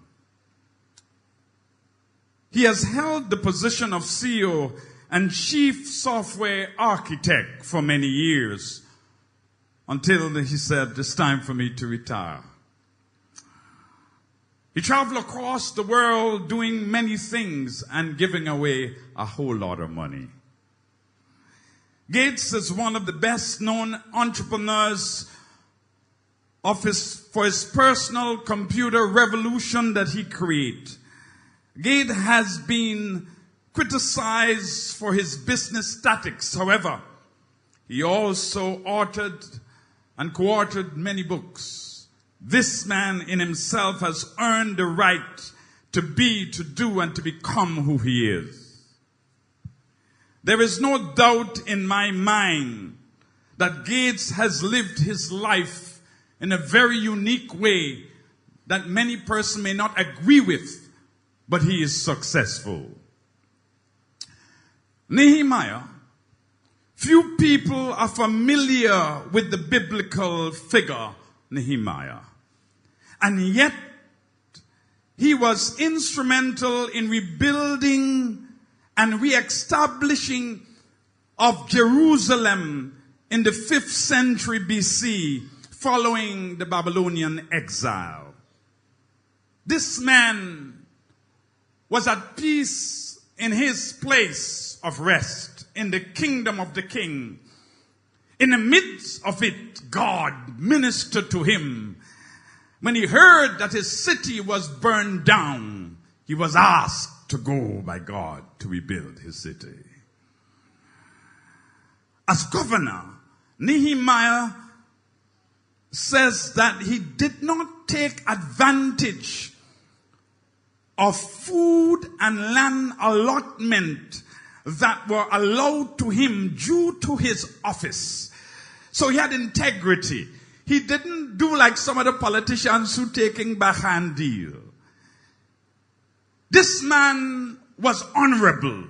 He has held the position of CEO and chief software architect for many years, until he said, it's time for me to retire. He traveled across the world doing many things and giving away a whole lot of money. Gates is one of the best known entrepreneurs for his personal computer revolution that he created. Gates has been criticized for his business tactics. However, he also authored and co-authored many books. This man in himself has earned the right to be, to do, and to become who he is. There is no doubt in my mind that Gates has lived his life in a very unique way that many persons may not agree with, but he is successful. Nehemiah, few people are familiar with the biblical figure Nehemiah. And yet, he was instrumental in rebuilding and re-establishing of Jerusalem in the 5th century BC, following the Babylonian exile. This man was at peace in his place of rest, in the kingdom of the king. In the midst of it, God ministered to him. When he heard that his city was burned down, he was asked to go by God to rebuild his city. As governor, Nehemiah says that he did not take advantage of food and land allotment that were allowed to him due to his office. So he had integrity. He didn't do like some of the politicians who taking backhand deal. This man was honorable.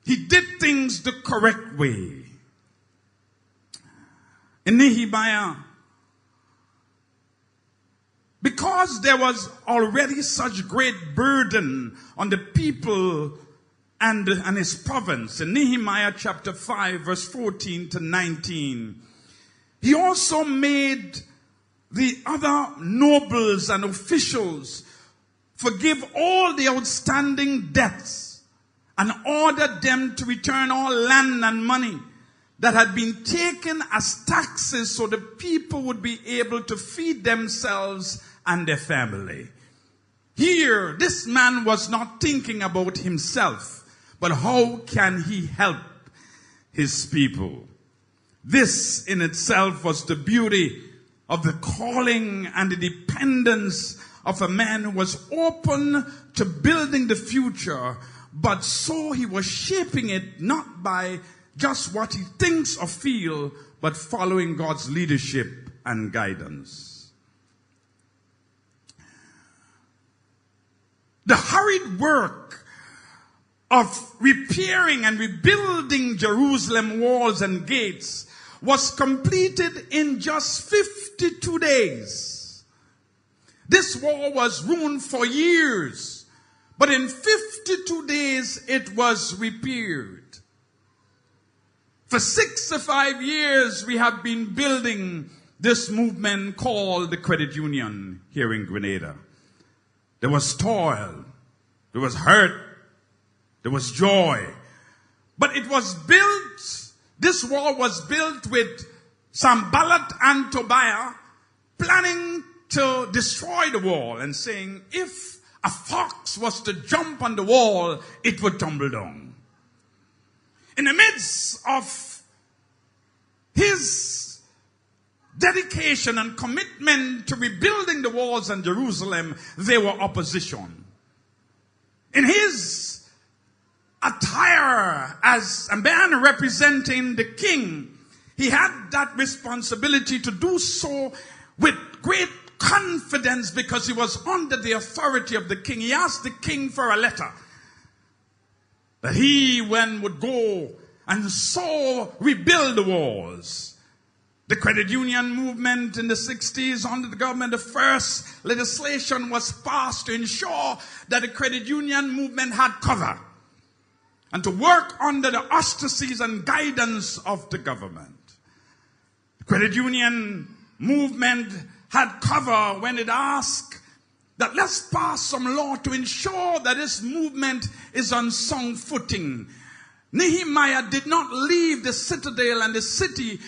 He did things the correct way. In Nehemiah, because there was already such great burden on the people and his province, in Nehemiah chapter 5, verse 14 to 19, he also made the other nobles and officials forgive all the outstanding debts and ordered them to return all land and money that had been taken as taxes so the people would be able to feed themselves and their family. Here, this man was not thinking about himself, but how can he help his people? This in itself was the beauty of the calling and the dependence of a man who was open to building the future, but so he was shaping it not by just what he thinks or feel, but following God's leadership and guidance. The hurried work of repairing and rebuilding Jerusalem walls and gates was completed in just 52 days. This wall was ruined for years, but in 52 days it was repaired. For 65 years we have been building this movement called the Credit Union here in Grenada. There was toil, there was hurt, there was joy, but it was built, this wall was built with Sanballat and Tobiah planning to destroy the wall and saying, if a fox was to jump on the wall, it would tumble down. In the midst of his dedication and commitment to rebuilding the walls in Jerusalem, there were opposition. In his attire as a man representing the king, he had that responsibility to do so with great confidence because he was under the authority of the king. He asked the king for a letter that he would go and so rebuild the walls. The credit union movement in the 60s under the government, the first legislation was passed to ensure that the credit union movement had cover and to work under the auspices and guidance of the government. The credit union movement had cover when it asked that let's pass some law to ensure that this movement is on sound footing. Nehemiah did not leave the citadel and the city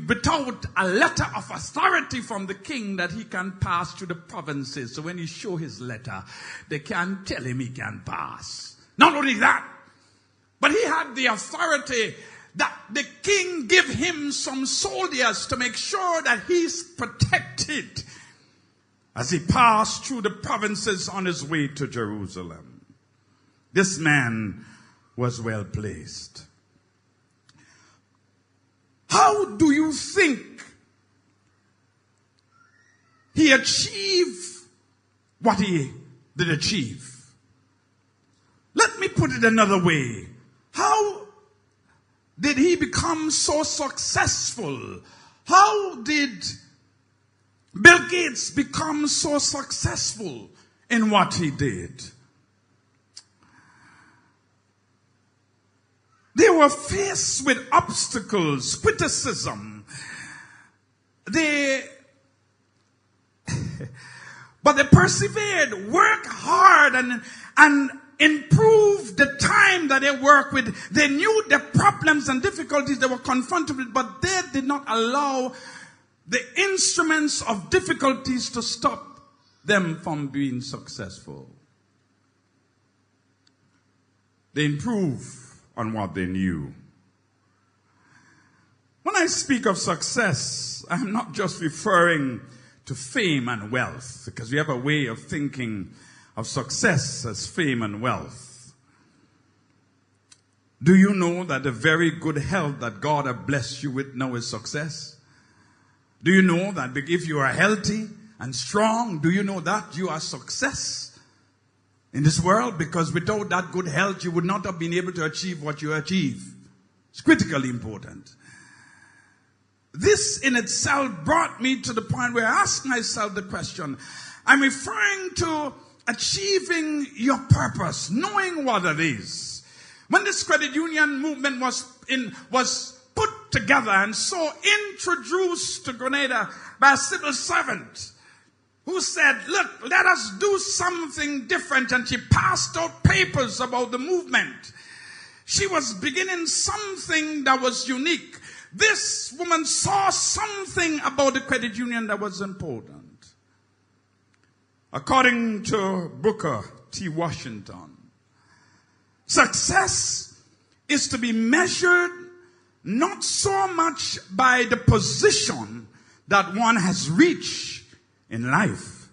without a letter of authority from the king that he can pass to the provinces. So when he show his letter, they can tell him he can pass. Not only that, but he had the authority that the king give him some soldiers to make sure that he's protected as he passed through the provinces on his way to Jerusalem. This man was well placed. How do you think he achieved what he did achieve? Let me put it another way. How did he become so successful? How did Bill Gates become so successful in what he did? They were faced with obstacles, criticism. But they persevered, worked hard, and improved the time that they worked with. They knew the problems and difficulties they were confronted with, but they did not allow the instruments of difficulties to stop them from being successful. They improved on what they knew. When I speak of success, I'm not just referring to fame and wealth, because we have a way of thinking of success as fame and wealth. Do you know that the very good health that God has blessed you with now is success? Do you know that if you are healthy and strong, do you know that you are success in this world? Because without that good health, you would not have been able to achieve what you achieve. It's critically important. This in itself brought me to the point where I asked myself the question. I'm referring to achieving your purpose, knowing what it is. When this credit union movement was put together and so introduced to Grenada by a civil servant who said, look, let us do something different. And she passed out papers about the movement. She was beginning something that was unique. This woman saw something about the credit union that was important. According to Booker T. Washington, success is to be measured not so much by the position that one has reached in life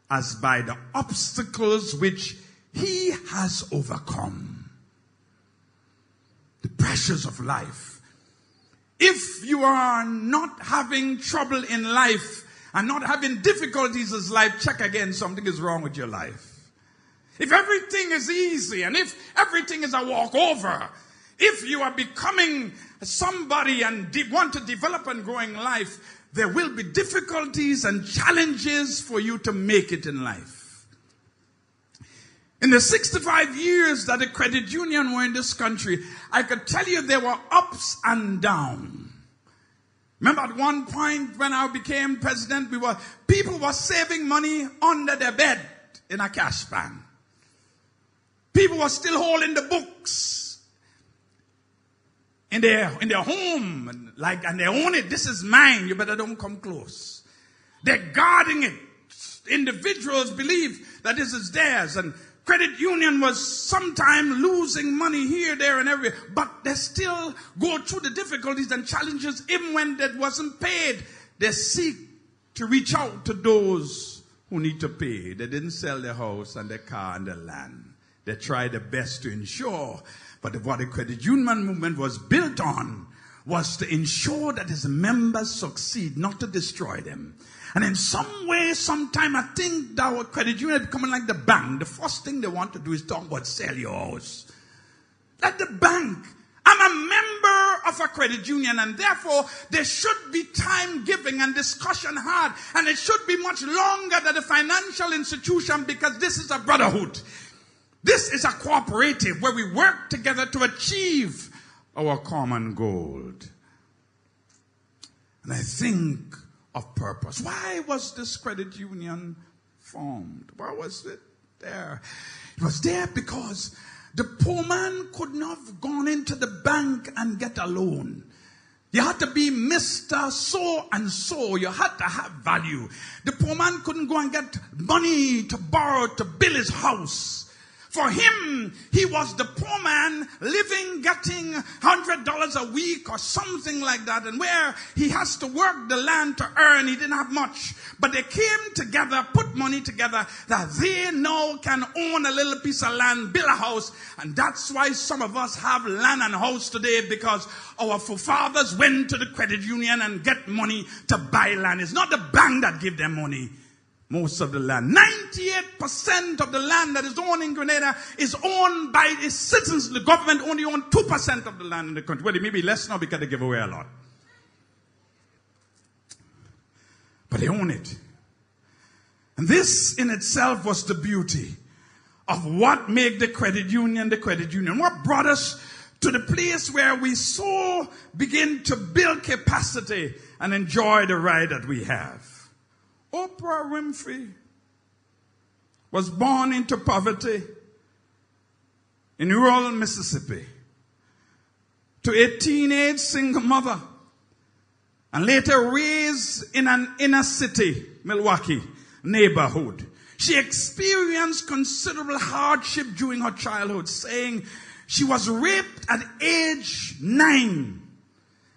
as by the obstacles which he has overcome. The pressures of life. If you are not having trouble in life and not having difficulties in life, check again, something is wrong with your life. If everything is easy and if everything is a walkover, if you are becoming somebody and want to develop and grow in life, there will be difficulties and challenges for you to make it in life. In the 65 years that the credit union were in this country, I could tell you there were ups and downs. Remember at one point when I became president, people were saving money under their bed in a cash pan. People were still holding the books in their home and they own it. This is mine. You better don't come close. They're guarding it. Individuals believe that this is theirs, and credit union was sometimes losing money here, there, and everywhere. But they still go through the difficulties and challenges even when that wasn't paid. They seek to reach out to those who need to pay. They didn't sell their house and their car and their land. They tried their best to ensure. But what the credit union movement was built on was to ensure that its members succeed, not to destroy them. And in some way, sometime, I think that our credit union is becoming like the bank. The first thing they want to do is talk about sell your house. Like the bank. I'm a member of a credit union, and therefore there should be time giving and discussion had. And it should be much longer than the financial institution, because this is a brotherhood. This is a cooperative where we work together to achieve our common goal. And I think of purpose. Why was this credit union formed. Why was it there? It was there because the poor man could not have gone into the bank and get a loan. You had to be Mr. So and so. You had to have value. The poor man couldn't go and get money to borrow to build his house. For him, he was the poor man living, getting $100 a week or something like that. And where he has to work the land to earn, he didn't have much. But they came together, put money together, that they now can own a little piece of land, build a house. And that's why some of us have land and house today, because our forefathers went to the credit union and get money to buy land. It's not the bank that give them money. Most of the land, 98% of the land that is owned in Grenada is owned by its citizens. The government only owns 2% of the land in the country. Well, it may be less now because they give away a lot. But they own it. And this in itself was the beauty of what made the credit union the credit union. What brought us to the place where we so begin to build capacity and enjoy the ride that we have. Oprah Winfrey was born into poverty in rural Mississippi to a teenage single mother and later raised in an inner city, Milwaukee neighborhood. She experienced considerable hardship during her childhood, saying she was raped at age 9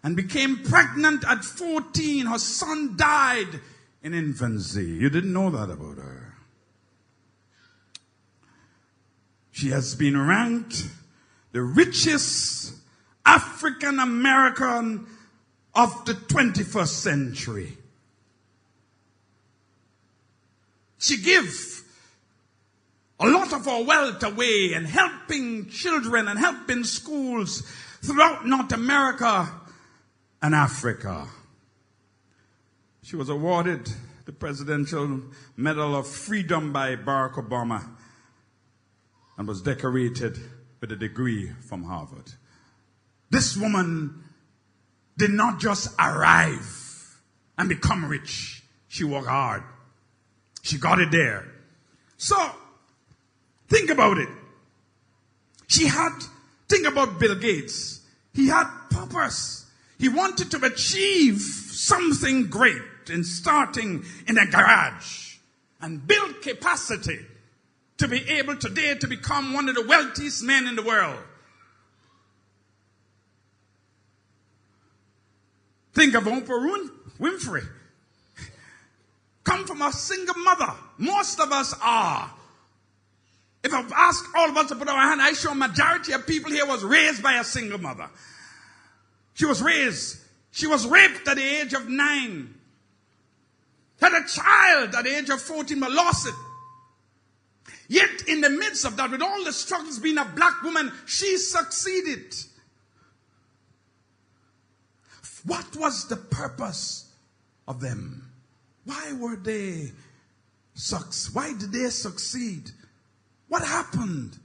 and became pregnant at 14. Her son died in infancy. You didn't know that about her. She has been ranked the richest African American of the 21st century. She gives a lot of her wealth away and helping children and helping schools throughout North America and Africa. She was awarded the Presidential Medal of Freedom by Barack Obama and was decorated with a degree from Harvard. This woman did not just arrive and become rich. She worked hard. She got it there. So, think about it. Think about Bill Gates. He had purpose. He wanted to achieve something great in starting in a garage and build capacity to be able today to become one of the wealthiest men in the world. Think of Oprah Winfrey. Come from a single mother. Most of us are. If I've asked all of us to put our hand, I show a majority of people here was raised by a single mother. She was raped at the age of 9. Had a child at the age of 14 but lost it. Yet in the midst of that, with all the struggles, being a black woman, she succeeded. What was the purpose of them? Why were they why did they succeed? What happened?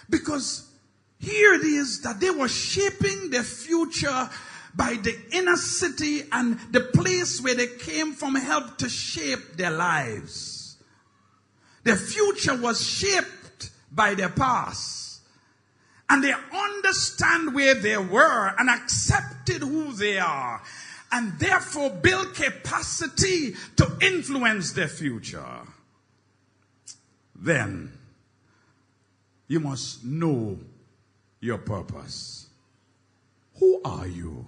Because here it is that they were shaping their future by the inner city, and the place where they came from helped to shape their lives. Their future was shaped by their past. And they understand where they were and accepted who they are, and therefore build capacity to influence their future. Then you must know your purpose. Who are you?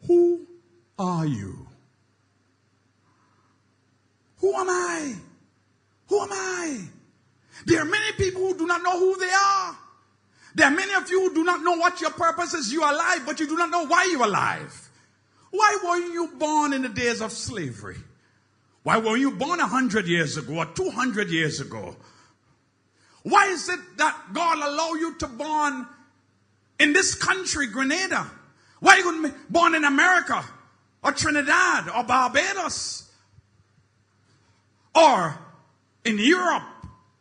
Who are you? Who am I? Who am I? There are many people who do not know who they are. There are many of you who do not know what your purpose is. You are alive, but you do not know why you are alive. Why were you born in the days of slavery? Why were you born 100 years ago or 200 years ago? Why is it that God allowed you to born in this country, Grenada? Why you couldn't be born in America or Trinidad or Barbados or in Europe?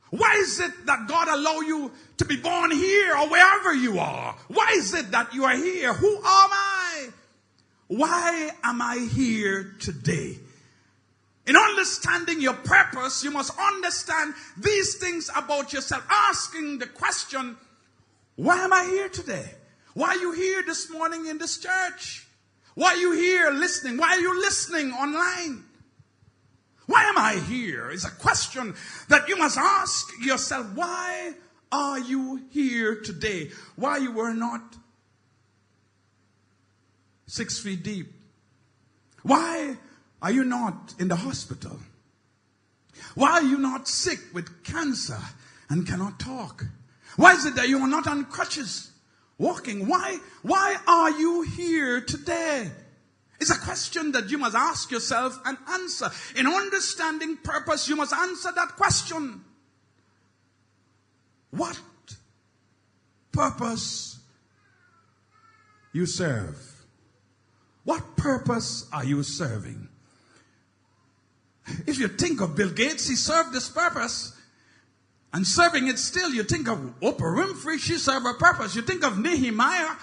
Why is it that God allowed you to be born here or wherever you are? Why is it that you are here? Who am I? Why am I here today? In understanding your purpose, you must understand these things about yourself. Asking the question, why am I here today? Why are you here this morning in this church? Why are you here listening? Why are you listening online? Why am I here? Is a question that you must ask yourself. Why are you here today? Why you were not 6 feet deep? Why are you not in the hospital? Why are you not sick with cancer and cannot talk? Why is it that you are not on crutches walking? Why are you here today? It's a question that you must ask yourself and answer. In understanding purpose, you must answer that question. What purpose you serve? What purpose are you serving? If you think of Bill Gates, he served this purpose. And serving it still, you think of Oprah Winfrey, she served her purpose. You think of Nehemiah,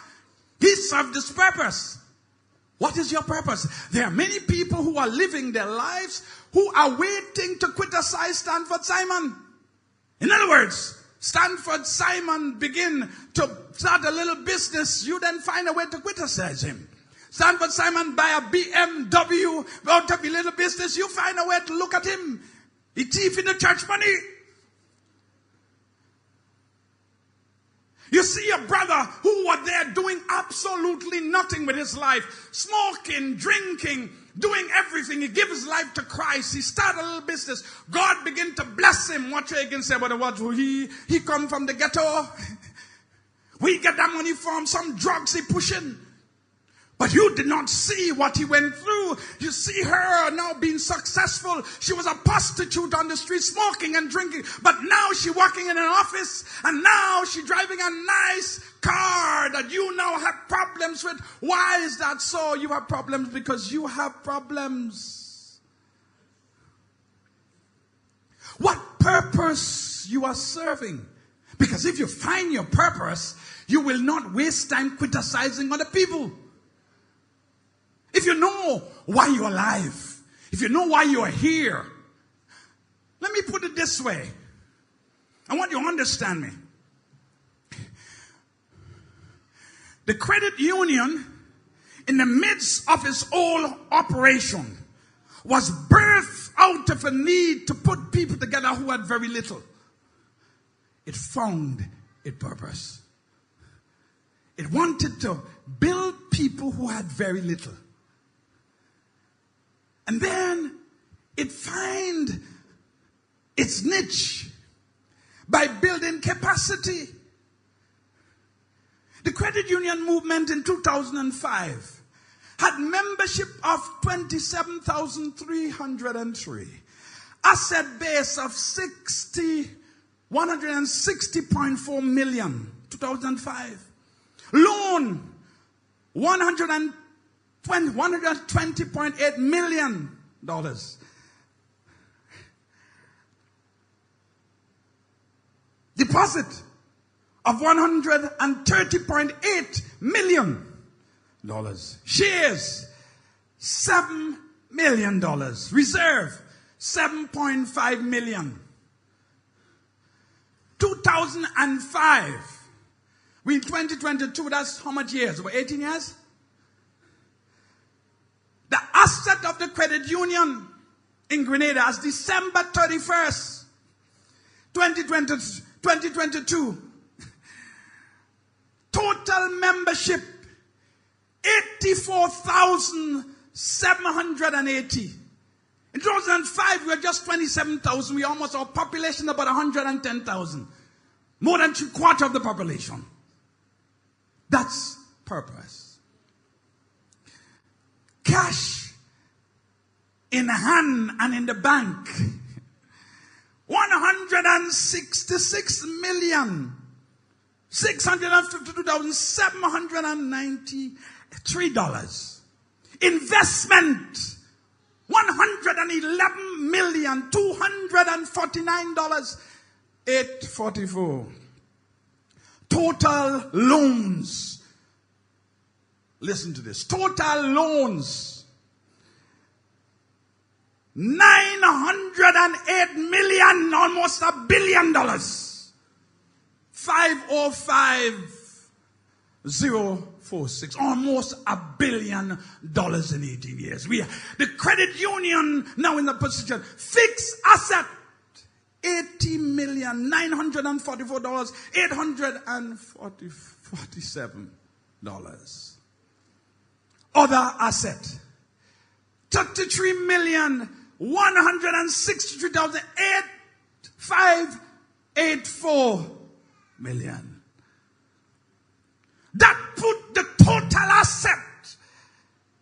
he served this purpose. What is your purpose? There are many people who are living their lives who are waiting to criticize Stanford Simon. In other words, Stanford Simon begin to start a little business, you then find a way to criticize him. Stanford Simon buy a BMW, out of a little business, you find a way to look at him. He thief in the church money. You see a brother who was there doing absolutely nothing with his life. Smoking, drinking, doing everything. He gave his life to Christ. He started a little business. God began to bless him. What you can say about what he come from the ghetto. We get that money from some drugs he pushing. But you did not see what he went through. You see her now being successful. She was a prostitute on the street, smoking and drinking. But now she's working in an office. And now she's driving a nice car that you now have problems with. Why is that so? You have problems because you have problems. What purpose you are serving? Because if you find your purpose, you will not waste time criticizing other people. If you know why you're alive, if you know why you're here, let me put it this way. I want you to understand me. The credit union, in the midst of its whole operation, was birthed out of a need to put people together who had very little. It found its purpose. It wanted to build people who had very little. And then it find its niche by building capacity. The credit union movement in 2005 had membership of 27,303, asset base of 160.4 million, 2005. Loan, $120.8 million. Deposit of $130.8 million. Shares, $7 million. Reserve, $7.5 million. 2005. We in 2022, that's how much years? About 18 years? The asset of the credit union in Grenada as December 31st, 2022. Total membership, 84,780. In 2005, we were just 27,000. We almost, our population about 110,000. More than 3/4 of the population. That's purpose. Cash in hand and in the bank. 166,652,793 Investment, $111,249,844. Total loans. Listen to this. Total loans, $908 million, almost $1 billion. 505046, almost $1 billion in 18 years. The credit union now in the position, fixed asset, $80,944,847. Other asset, $33,163,8584 million. That put the total asset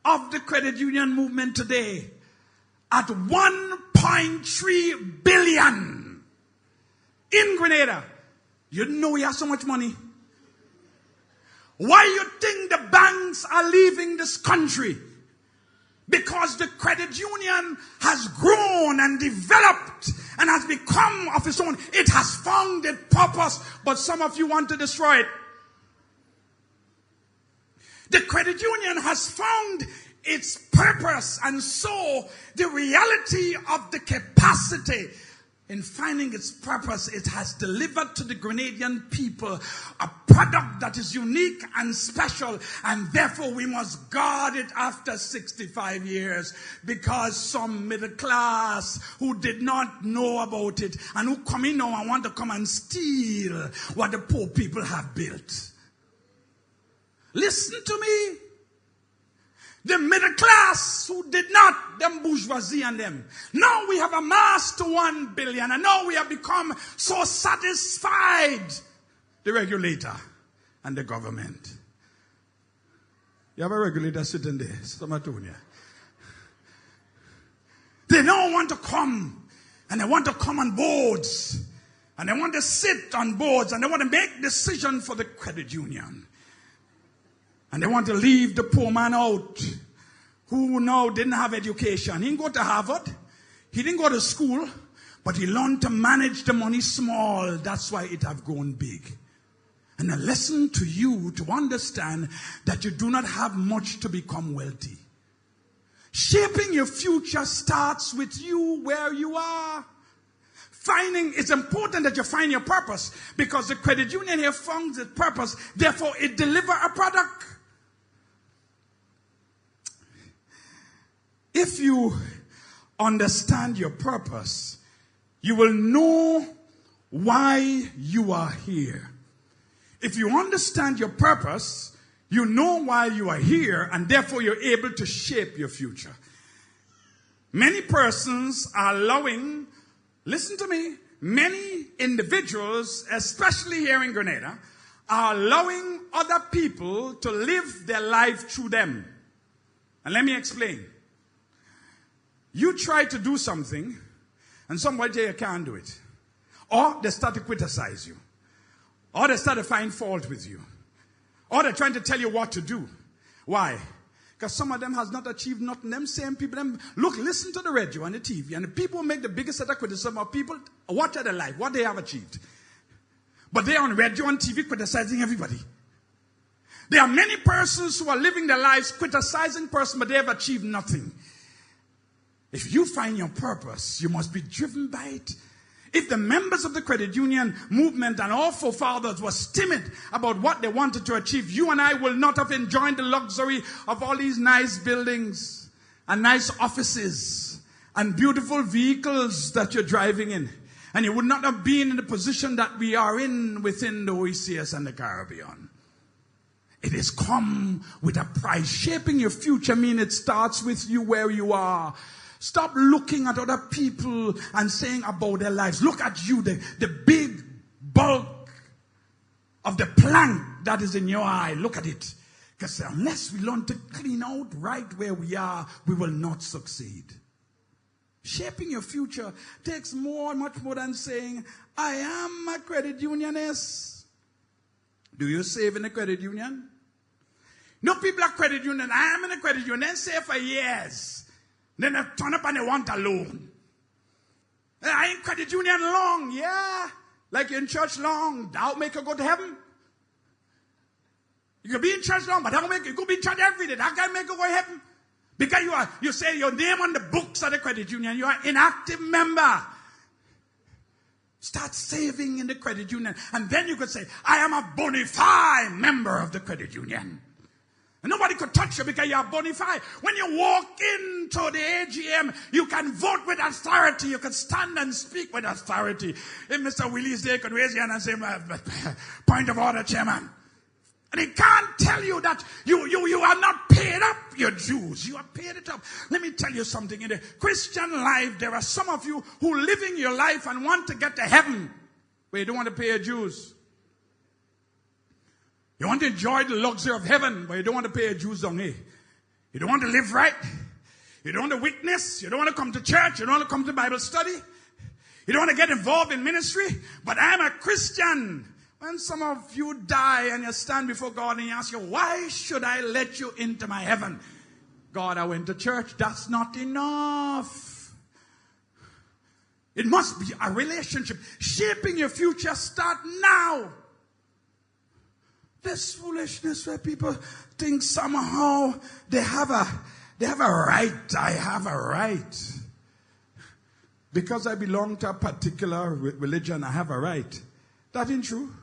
of the credit union movement today at $1.3 billion in Grenada. You know we have so much money. Why you think the banks are leaving this country? Because the credit union has grown and developed and has become of its own. It has found its purpose, but some of you want to destroy it. The credit union has found its purpose, and so the reality of the capacity in finding its purpose, it has delivered to the Grenadian people a product that is unique and special, and therefore we must guard it after 65 years, because some middle class who did not know about it and who come in now and want to come and steal what the poor people have built. Listen to me. The middle class who did not, them bourgeoisie and them. Now we have amassed to 1 billion, and now we have become so satisfied. The regulator and the government. You have a regulator sitting there, Samatonia. They now want to come, and they want to come on boards, and they want to sit on boards, and they want to make decisions for the credit union. And they want to leave the poor man out, who now didn't have education. He didn't go to Harvard. He didn't go to school. But he learned to manage the money small. That's why it have grown big. And a lesson to you to understand that you do not have much to become wealthy. Shaping your future starts with you where you are. It's important that you find your purpose, because the credit union here finds its purpose. Therefore, it delivers a product. If you understand your purpose, you will know why you are here. If you understand your purpose, you know why you are here, and therefore you're able to shape your future. Many persons are allowing, listen to me, many individuals, especially here in Grenada, are allowing other people to live their life through them. And let me explain. You try to do something, and somebody tell you can't do it. Or they start to criticize you. Or they start to find fault with you. Or they're trying to tell you what to do. Why? Because some of them has not achieved nothing. Them same people, listen to the radio and the TV, and the people who make the biggest set of criticism of people, what are their life, what they have achieved. But they're on radio and TV criticizing everybody. There are many persons who are living their lives criticizing persons, but they have achieved nothing. If you find your purpose, you must be driven by it. If the members of the credit union movement and our forefathers were timid about what they wanted to achieve, you and I will not have enjoyed the luxury of all these nice buildings and nice offices and beautiful vehicles that you're driving in. And you would not have been in the position that we are in within the OECS and the Caribbean. It has come with a price. Shaping your future means it starts with you where you are. Stop looking at other people and saying about their lives. Look at you, the big bulk of the plank that is in your eye. Look at it. Because unless we learn to clean out right where we are, we will not succeed. Shaping your future takes much more than saying, I am a credit unionist. Do you save in a credit union? No people are credit union. I am in a credit union. Then save for years. Then they turn up and they want a loan. I ain't credit union long. Yeah. Like you're in church long. That'll make you go to heaven. You can be in church long, but that'll make you go be in church every day. That can make you go to heaven. Because you say your name on the books of the credit union, you are inactive member. Start saving in the credit union. And then you could say, I am a bona fide member of the credit union. And nobody could touch you because you are bona fide. When you walk into the AGM, you can vote with authority. You can stand and speak with authority. If Mr. Willis there could raise your hand and say, point of order, Chairman. And he can't tell you that you are not paid up your dues. You are paid it up. Let me tell you something. In the Christian life, there are some of you who living your life and want to get to heaven, but you don't want to pay your dues. You want to enjoy the luxury of heaven, but you don't want to pay your dues down here. You don't want to live right. You don't want to witness. You don't want to come to church. You don't want to come to Bible study. You don't want to get involved in ministry. But I'm a Christian. When some of you die and you stand before God and you ask you, why should I let you into my heaven? God, I went to church. That's not enough. It must be a relationship. Shaping your future start now. This foolishness where people think somehow they have a right. I have a right. Because I belong to a particular religion, I have a right. That ain't true.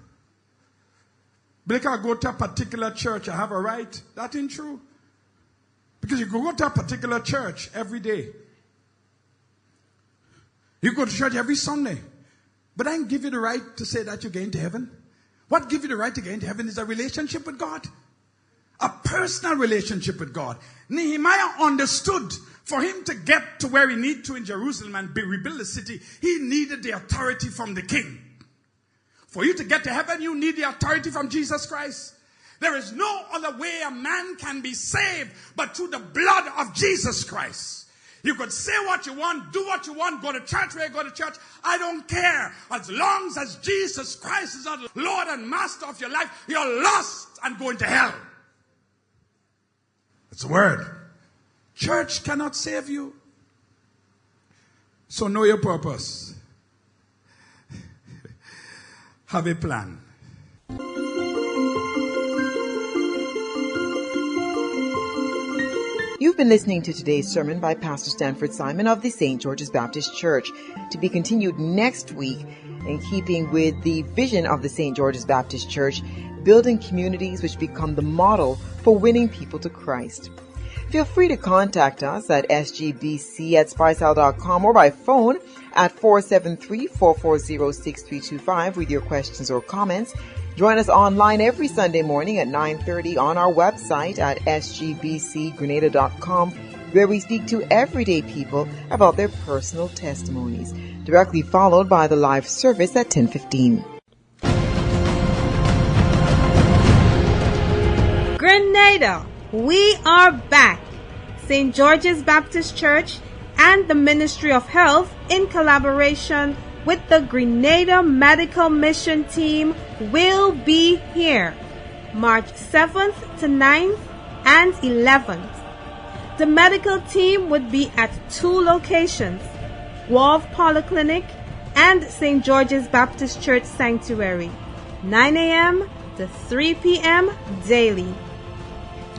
Because I go to a particular church, I have a right. That ain't true. Because you go to a particular church every day. You go to church every Sunday. But I didn't give you the right to say that you're going to heaven. What gives you the right to get into heaven is a relationship with God. A personal relationship with God. Nehemiah understood for him to get to where he needed to in Jerusalem and rebuild the city, he needed the authority from the king. For you to get to heaven, you need the authority from Jesus Christ. There is no other way a man can be saved but through the blood of Jesus Christ. You could say what you want, do what you want, go to church where you go to church. I don't care. As long as Jesus Christ is the Lord and Master of your life, you're lost and going to hell. It's a word. Church cannot save you. So know your purpose. Have a plan. You've been listening to today's sermon by Pastor Stanford Simon of the St. George's Baptist Church, to be continued next week in keeping with the vision of the St. George's Baptist Church, building communities which become the model for winning people to Christ. Feel free to contact us at sgbc@spiceout.com or by phone at 473-440-6325 with your questions or comments. Join us online every Sunday morning at 9:30 on our website at sgbcgrenada.com, where we speak to everyday people about their personal testimonies, directly followed by the live service at 10:15. Grenada, we are back. St. George's Baptist Church and the Ministry of Health, in collaboration with the Grenada Medical Mission Team, will be here March 7th to 9th and 11th. The medical team would be at 2 locations, Wharf Polyclinic and St. George's Baptist Church Sanctuary, 9 a.m. to 3 p.m. daily.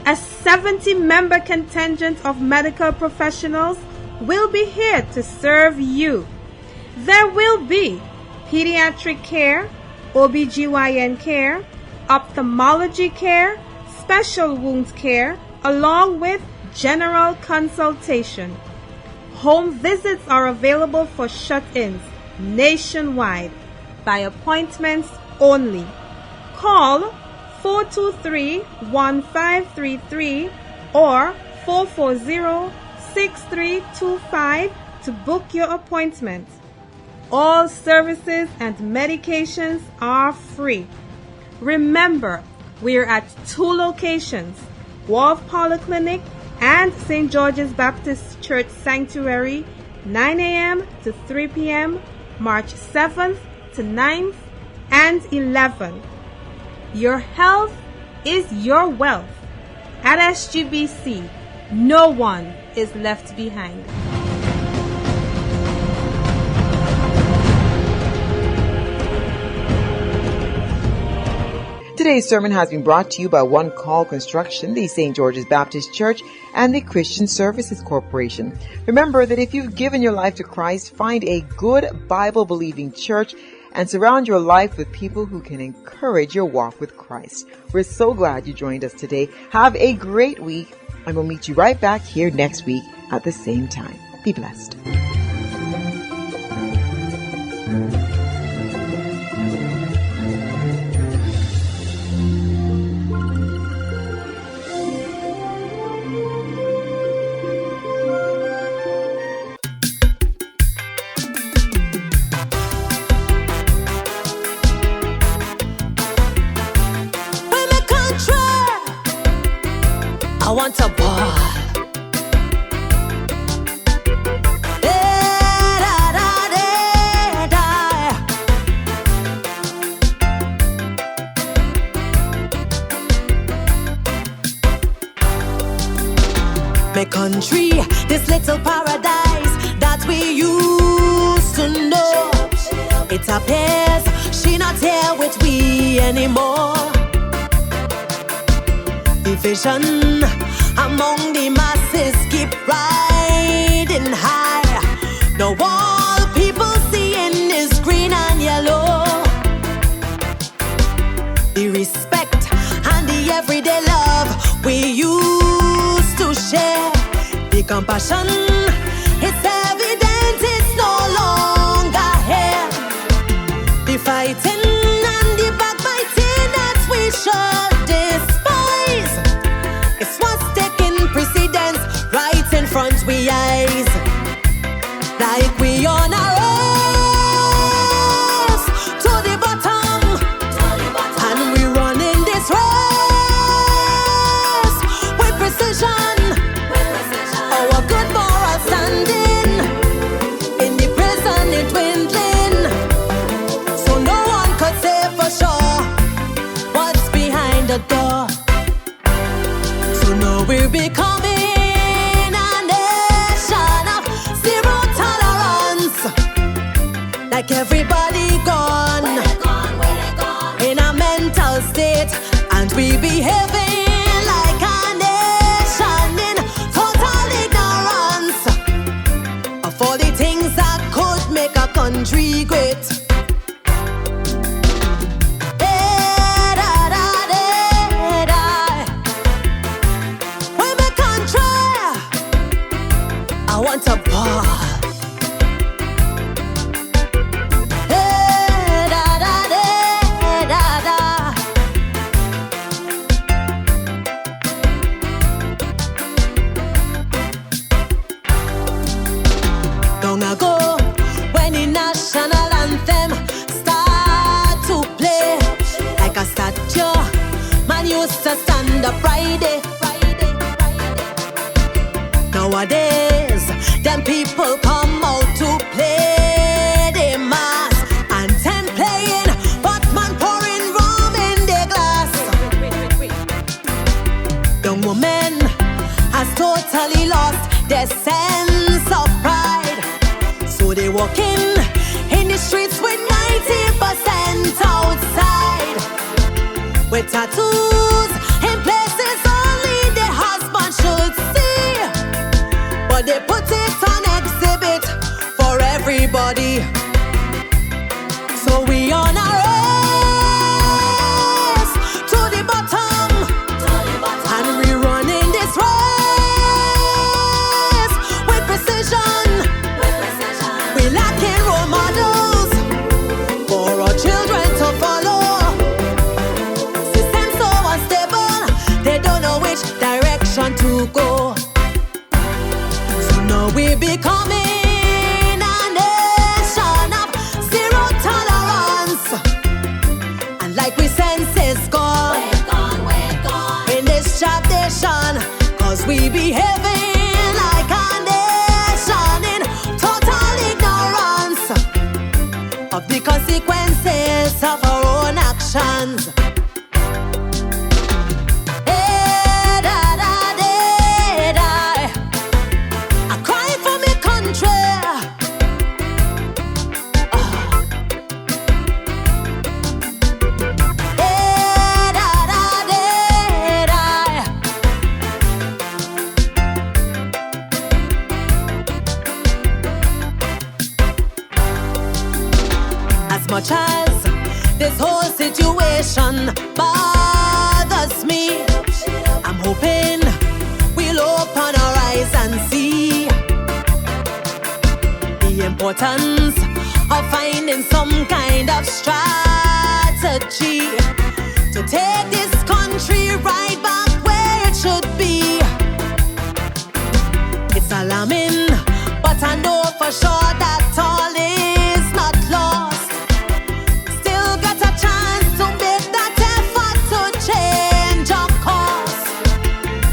A 70-member contingent of medical professionals will be here to serve you. There will be pediatric care, OBGYN care, ophthalmology care, special wounds care, along with general consultation. Home visits are available for shut-ins nationwide by appointments only. Call 423-1533 or 440-6325 to book your appointment. All services and medications are free. Remember, we're at 2 locations, Wharf Polyclinic and St. George's Baptist Church Sanctuary, 9 a.m. to 3 p.m., March 7th to 9th and 11th. Your health is your wealth. At SGBC, no one is left behind. Today's sermon has been brought to you by One Call Construction, the St. George's Baptist Church, and the Christian Services Corporation. Remember that if you've given your life to Christ, find a good Bible-believing church and surround your life with people who can encourage your walk with Christ. We're so glad you joined us today. Have a great week, and we'll meet you right back here next week at the same time. Be blessed. I want a ball. My country, this little paradise that we used to know. It appears she not here with we anymore. Division among the masses keep riding high. Now all people seeing is green and yellow. The respect and the everyday love we used to share. The compassion, it's evident it's no longer here. The fighting and the backbiting that we should despise. It's what's taking precedence right in front we eyes. Like we on a race to the bottom, and we running this race with precision. Our good moral standing in the prison is dwindling, so no one could say for sure what's behind the door. So now we're becoming a nation of zero tolerance. Like everybody gone in a mental state, and we behaving like a nation in total ignorance of all the things that could make a country great. I want a ball. Hey, da, da, da, da, da. Long ago, when the national anthem start to play, like a statue, man used to stand up Friday. Nowadays, them people come out to play the mass. Anthem playing, but man pouring rum in their glass. Young women has totally lost their sense of pride. So they walking in the streets with 90% outside, with tattoos in places only their husband should see. But they put it on exhibit for everybody. So we on a race to the bottom, and we running this race with precision. We lacking role models for our children to follow. System so unstable, they don't know which direction to go. Now we're becoming a nation of zero tolerance, and like we senses gone, in this job nation, cause we behaving like a nation in total ignorance of the consequences of our own actions. this whole situation bothers me. I'm hoping we'll open our eyes and see the importance of finding some kind of strategy to take this country right back where it should be. It's alarming, but I know for sure that all is not lost. Still got a chance to make that effort to change our course.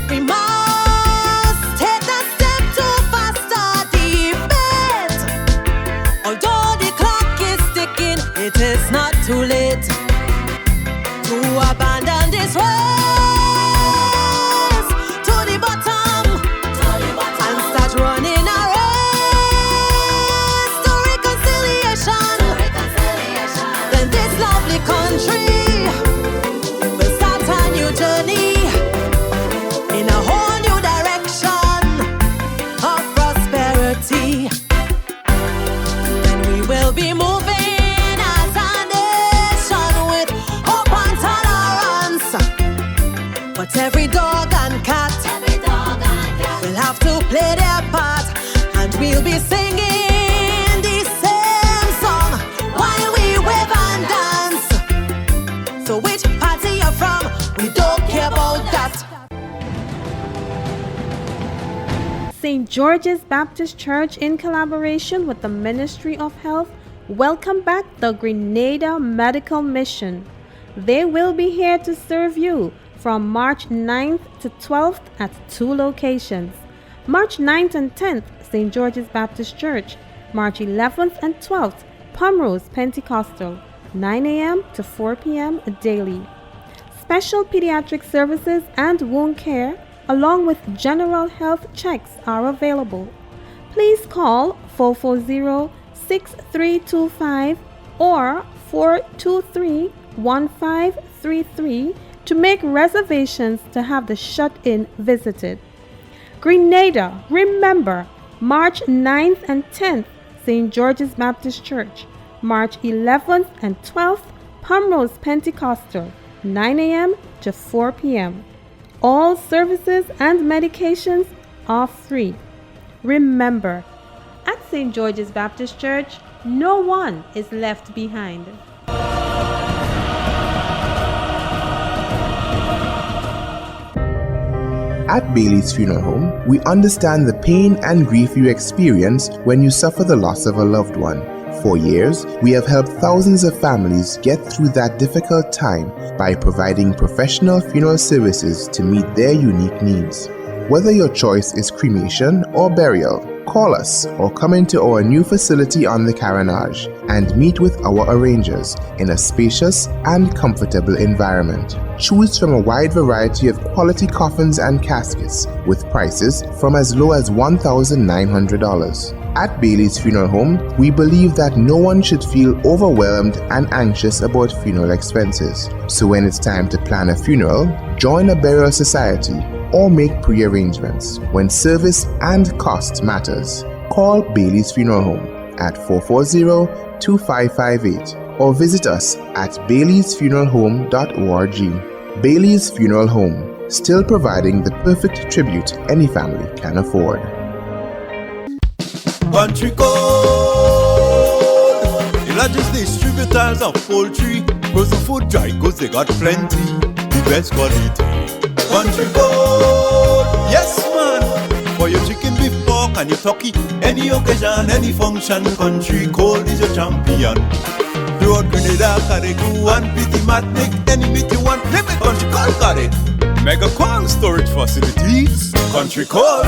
We must take that step to foster debate. Although the clock is ticking, it is not too late to abandon this race to the bottom and start running a race to reconciliation. Then this lovely country will start a new journey in a whole new direction of prosperity. Then we will be moving as a nation with hope and tolerance. But every dog and cat will have to play their part, and we'll be singing the same song while we wave and dance. So which party you're from, we don't care about that. St. George's Baptist Church, in collaboration with the Ministry of Health, welcome back the Grenada Medical Mission. They will be here to serve you from March 9th to 12th at 2 locations. March 9th and 10th, St. George's Baptist Church. March 11th and 12th, Pomrose Pentecostal, 9 a.m. to 4 p.m. daily. Special pediatric services and wound care, along with general health checks, are available. Please call 440-6325 or 423-1533 to make reservations to have the shut-in visited. Grenada, remember, March 9th and 10th, St. George's Baptist Church. March 11th and 12th, Pomrose Pentecostal, 9 a.m. to 4 p.m. All services and medications are free. Remember, at St. George's Baptist Church, no one is left behind. At Bailey's Funeral Home, we understand the pain and grief you experience when you suffer the loss of a loved one. For years, we have helped thousands of families get through that difficult time by providing professional funeral services to meet their unique needs. Whether your choice is cremation or burial, call us or come into our new facility on the Carenage and meet with our arrangers in a spacious and comfortable environment. Choose from a wide variety of quality coffins and caskets with prices from as low as $1,900. At Bailey's Funeral Home, we believe that no one should feel overwhelmed and anxious about funeral expenses. So when it's time to plan a funeral, join a burial society or make pre-arrangements when service and cost matters. Call Bailey's Funeral Home at 440-2558 or visit us at baileysfuneralhome.org. Bailey's Funeral Home, still providing the perfect tribute any family can afford. Country code. The largest distributors of poultry, frozen food, dry goods, they got plenty. The best quality. Country code. Yes, man. For your chicken, beef, pork, and your turkey, any occasion, any function, Country code is your champion. Throughout Grenada, Carriacou, and Pitimatic, any meat you want, name it, Country code got it. Mega cold storage facilities, Country code.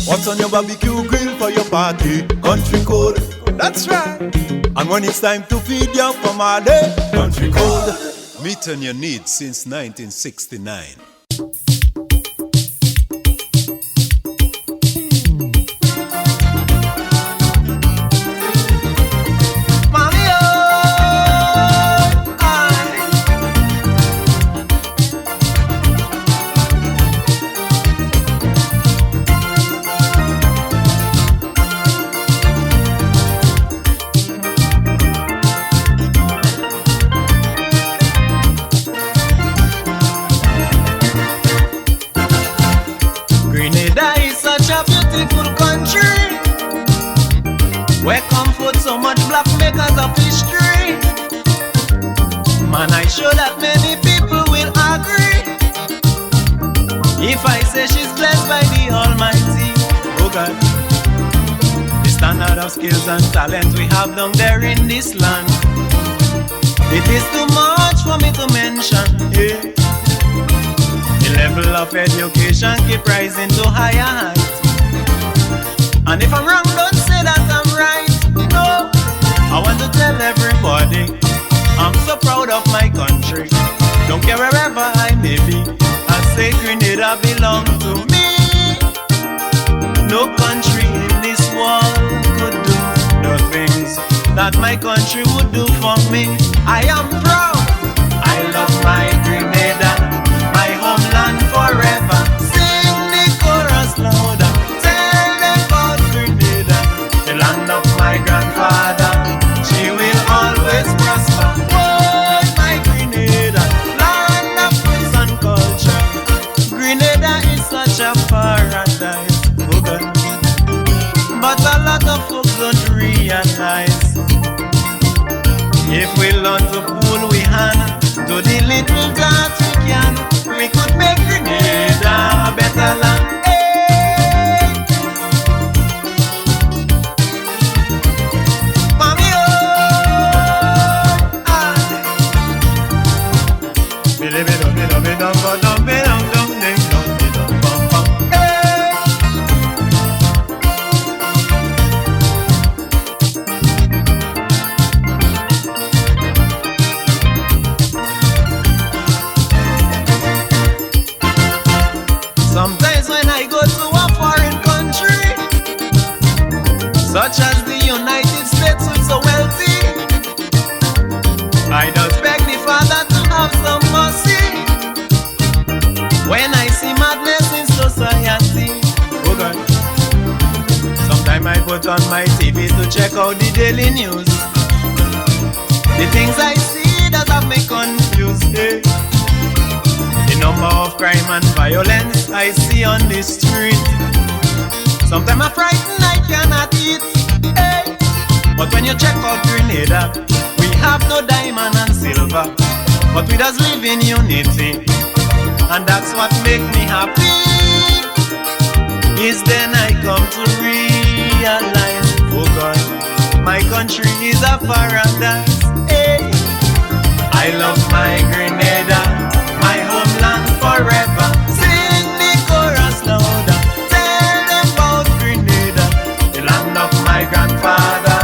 What's on your barbecue grill for your party? Country code, that's right. And when it's time to feed your family, Country code. Meeting your needs since 1969. of history. Man, I sure that many people will agree. If I say she's blessed by the Almighty, oh God, the standard of skills and talent we have down there in this land, it is too much for me to mention, yeah. The level of education keep rising to higher heights. And if I'm wrong, don't say that I'm right. No, I want to tell everybody I'm so proud of my country. Don't care wherever I may be, I say Grenada belong to me. No country in this world could do the things that my country would do for me. I am proud, I love my Grenada, my homeland forever. Sing the chorus louder, tell them about Grenada, the land of my grandfather. She will always prosper. Oh, my Grenada, land of peace and culture. Grenada is such a paradise, oh God. But a lot of folks don't realize, if we learn to pull we hand, do the little that we can, we could make Grenada a better land. Hey. Mommy, oh, sometimes when I go to a foreign country, such as the United States, who's so wealthy, I just beg the Father to have some mercy. When I see madness in society, oh God, sometimes I put on my TV to check out the daily news. The things I see that have me confused, eh? The number of crime and violence I see on the street. Sometimes I'm frightened I cannot eat, hey. But when you check out Grenada, we have no diamond and silver, but we just live in unity, and that's what make me happy. Is then I come to realize, oh God, my country is a paradise, hey. I love my Grenada, my homeland forever. Sing the chorus louder, tell them about Grenada, the land of my grandfather.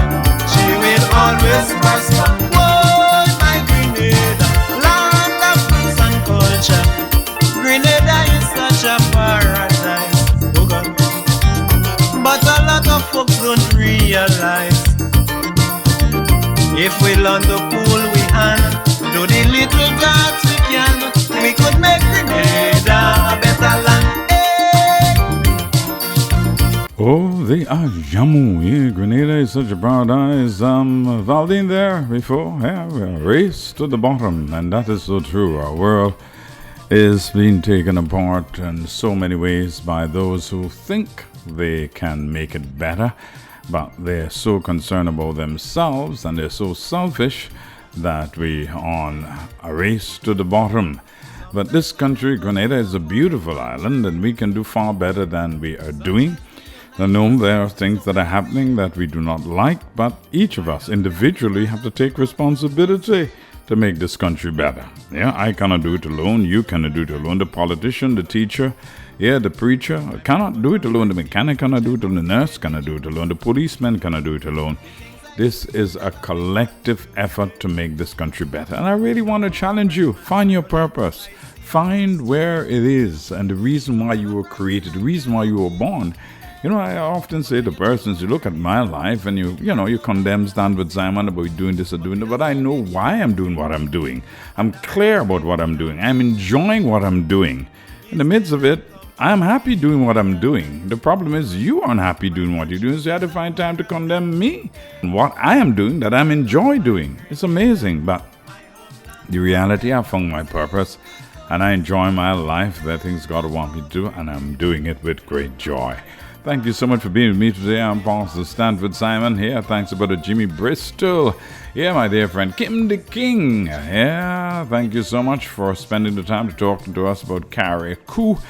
She will always prosper. Whoa, my Grenada, land of peace and culture. Grenada is such a paradise, oh God. But a lot of folks don't realize, if we learn to pull we hand, do the little that we can, we could make Grenada a better land. Hey. Oh, they are Jamu. Yeah, Grenada is such a paradise. Valdine there before. Yeah, we are race to the bottom, and that is so true. Our world is being taken apart in so many ways by those who think they can make it better, but they're so concerned about themselves and they're so selfish that we on a race to the bottom. But this country, Grenada, is a beautiful island, and we can do far better than we are doing. I know there are things that are happening that we do not like, but each of us individually have to take responsibility to make this country better. Yeah, I cannot do it alone. You cannot do it alone. The politician, the teacher, the preacher cannot do it alone. The mechanic cannot do it alone. The nurse cannot do it alone. The policeman cannot do it alone. This is a collective effort to make this country better. And I really want to challenge you. Find your purpose. Find where it is and the reason why you were created, the reason why you were born. You know, I often say to persons, you look at my life and you condemn Stanford Simon about doing this or doing that, but I know why I'm doing what I'm doing. I'm clear about what I'm doing. I'm enjoying what I'm doing. In the midst of it, I'm happy doing what I'm doing. The problem is you aren't happy doing what you're doing, so you have to find time to condemn me and what I am doing that I'm enjoy doing. It's amazing, but the reality, I found my purpose and I enjoy my life, the things God wants me to do, and I'm doing it with great joy. Thank you so much for being with me today. I'm Pastor Stanford Simon here. Thanks to Brother Jimmy Bristol. Yeah, my dear friend Kim the King. Yeah, thank you so much for spending the time to talk to us about Karakou.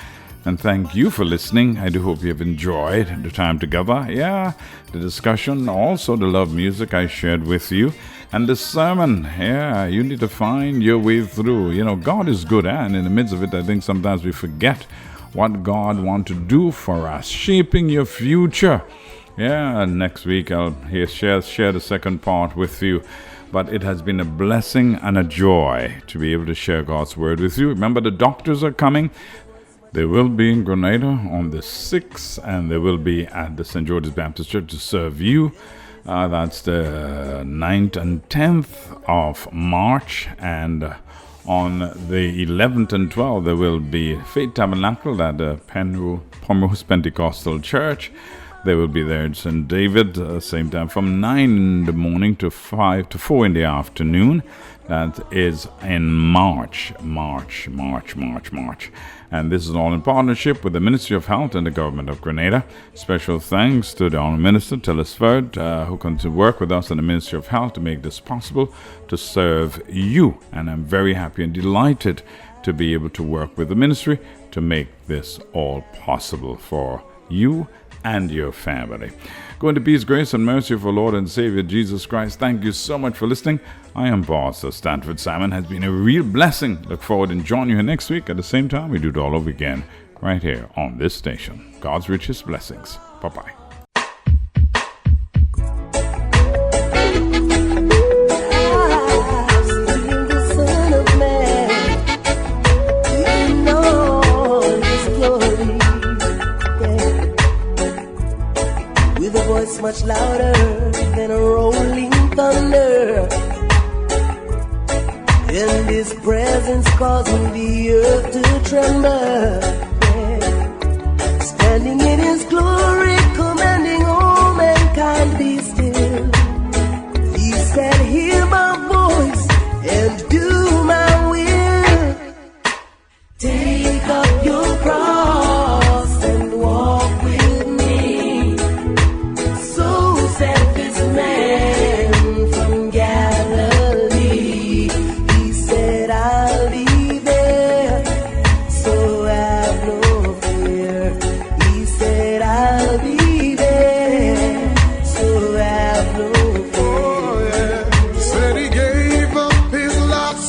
And thank you for listening. I do hope you have enjoyed the time together. Yeah, the discussion, also the love music I shared with you. And the sermon, yeah, you need to find your way through. You know, God is good, and in the midst of it, I think sometimes we forget what God wants to do for us, shaping your future. Yeah, next week I'll share the second part with you. But it has been a blessing and a joy to be able to share God's word with you. Remember, the doctors are coming. They will be in Grenada on the 6th, and they will be at the St.George's Baptist Church to serve you. That's the 9th and 10th of March, and on the 11th and 12th, there will be Faith Tabernacle at the Penrose Pentecostal Church. They will be there at St. David, same time from 9 in the morning to 5 to 4 in the afternoon. That is in March. And this is all in partnership with the Ministry of Health and the Government of Grenada. Special thanks to the Honourable Minister, Telesford, who comes to work with us in the Ministry of Health to make this possible to serve you. And I'm very happy and delighted to be able to work with the ministry to make this all possible for you and your family. Go into peace, grace, and mercy of our Lord and Savior Jesus Christ. Thank you so much for listening. I am Pastor Stanford Simon. Has been a real blessing. Look forward to joining you here next week at the same time. We do it all over again right here on this station. God's richest blessings. Bye-bye. Much louder than a rolling thunder, and His presence causing the earth to tremble. Yeah. Standing in His glory, commanding all mankind be still. He said, "Hear my voice and do my will. Take up your cross and walk with me." Said this man from Galilee. He said, "I'll be there, so have no fear." He said, "I'll be there, so have no fear." Oh, yeah. Said He gave up His life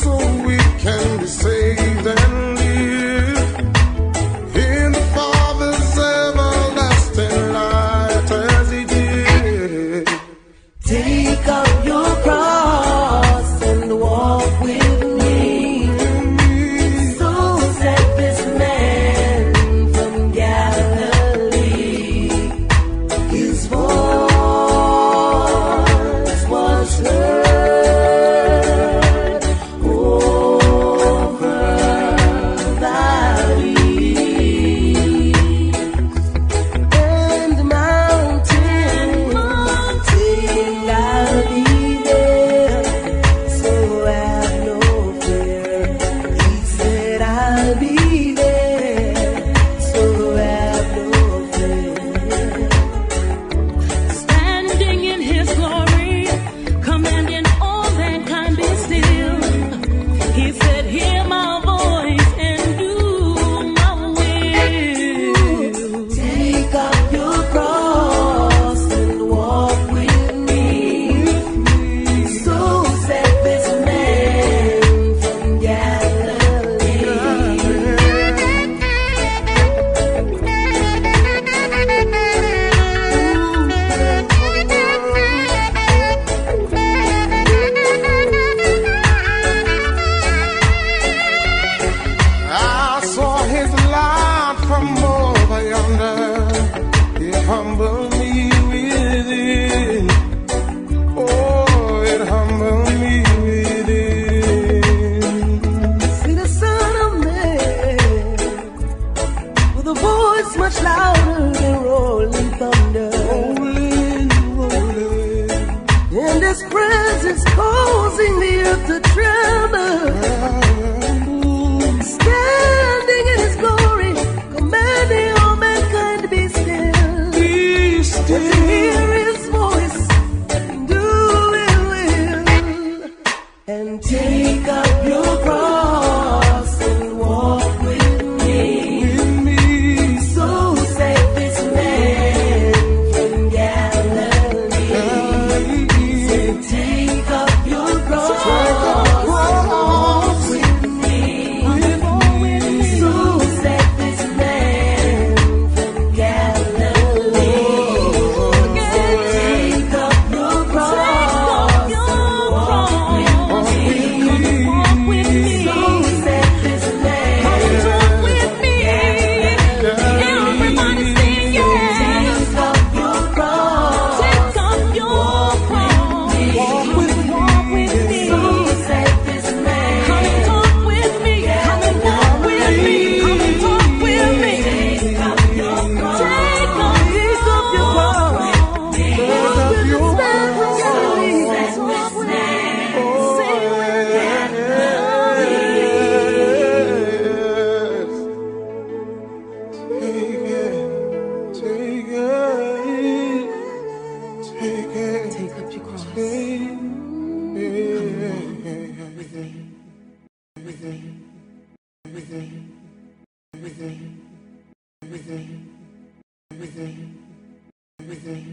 Everything.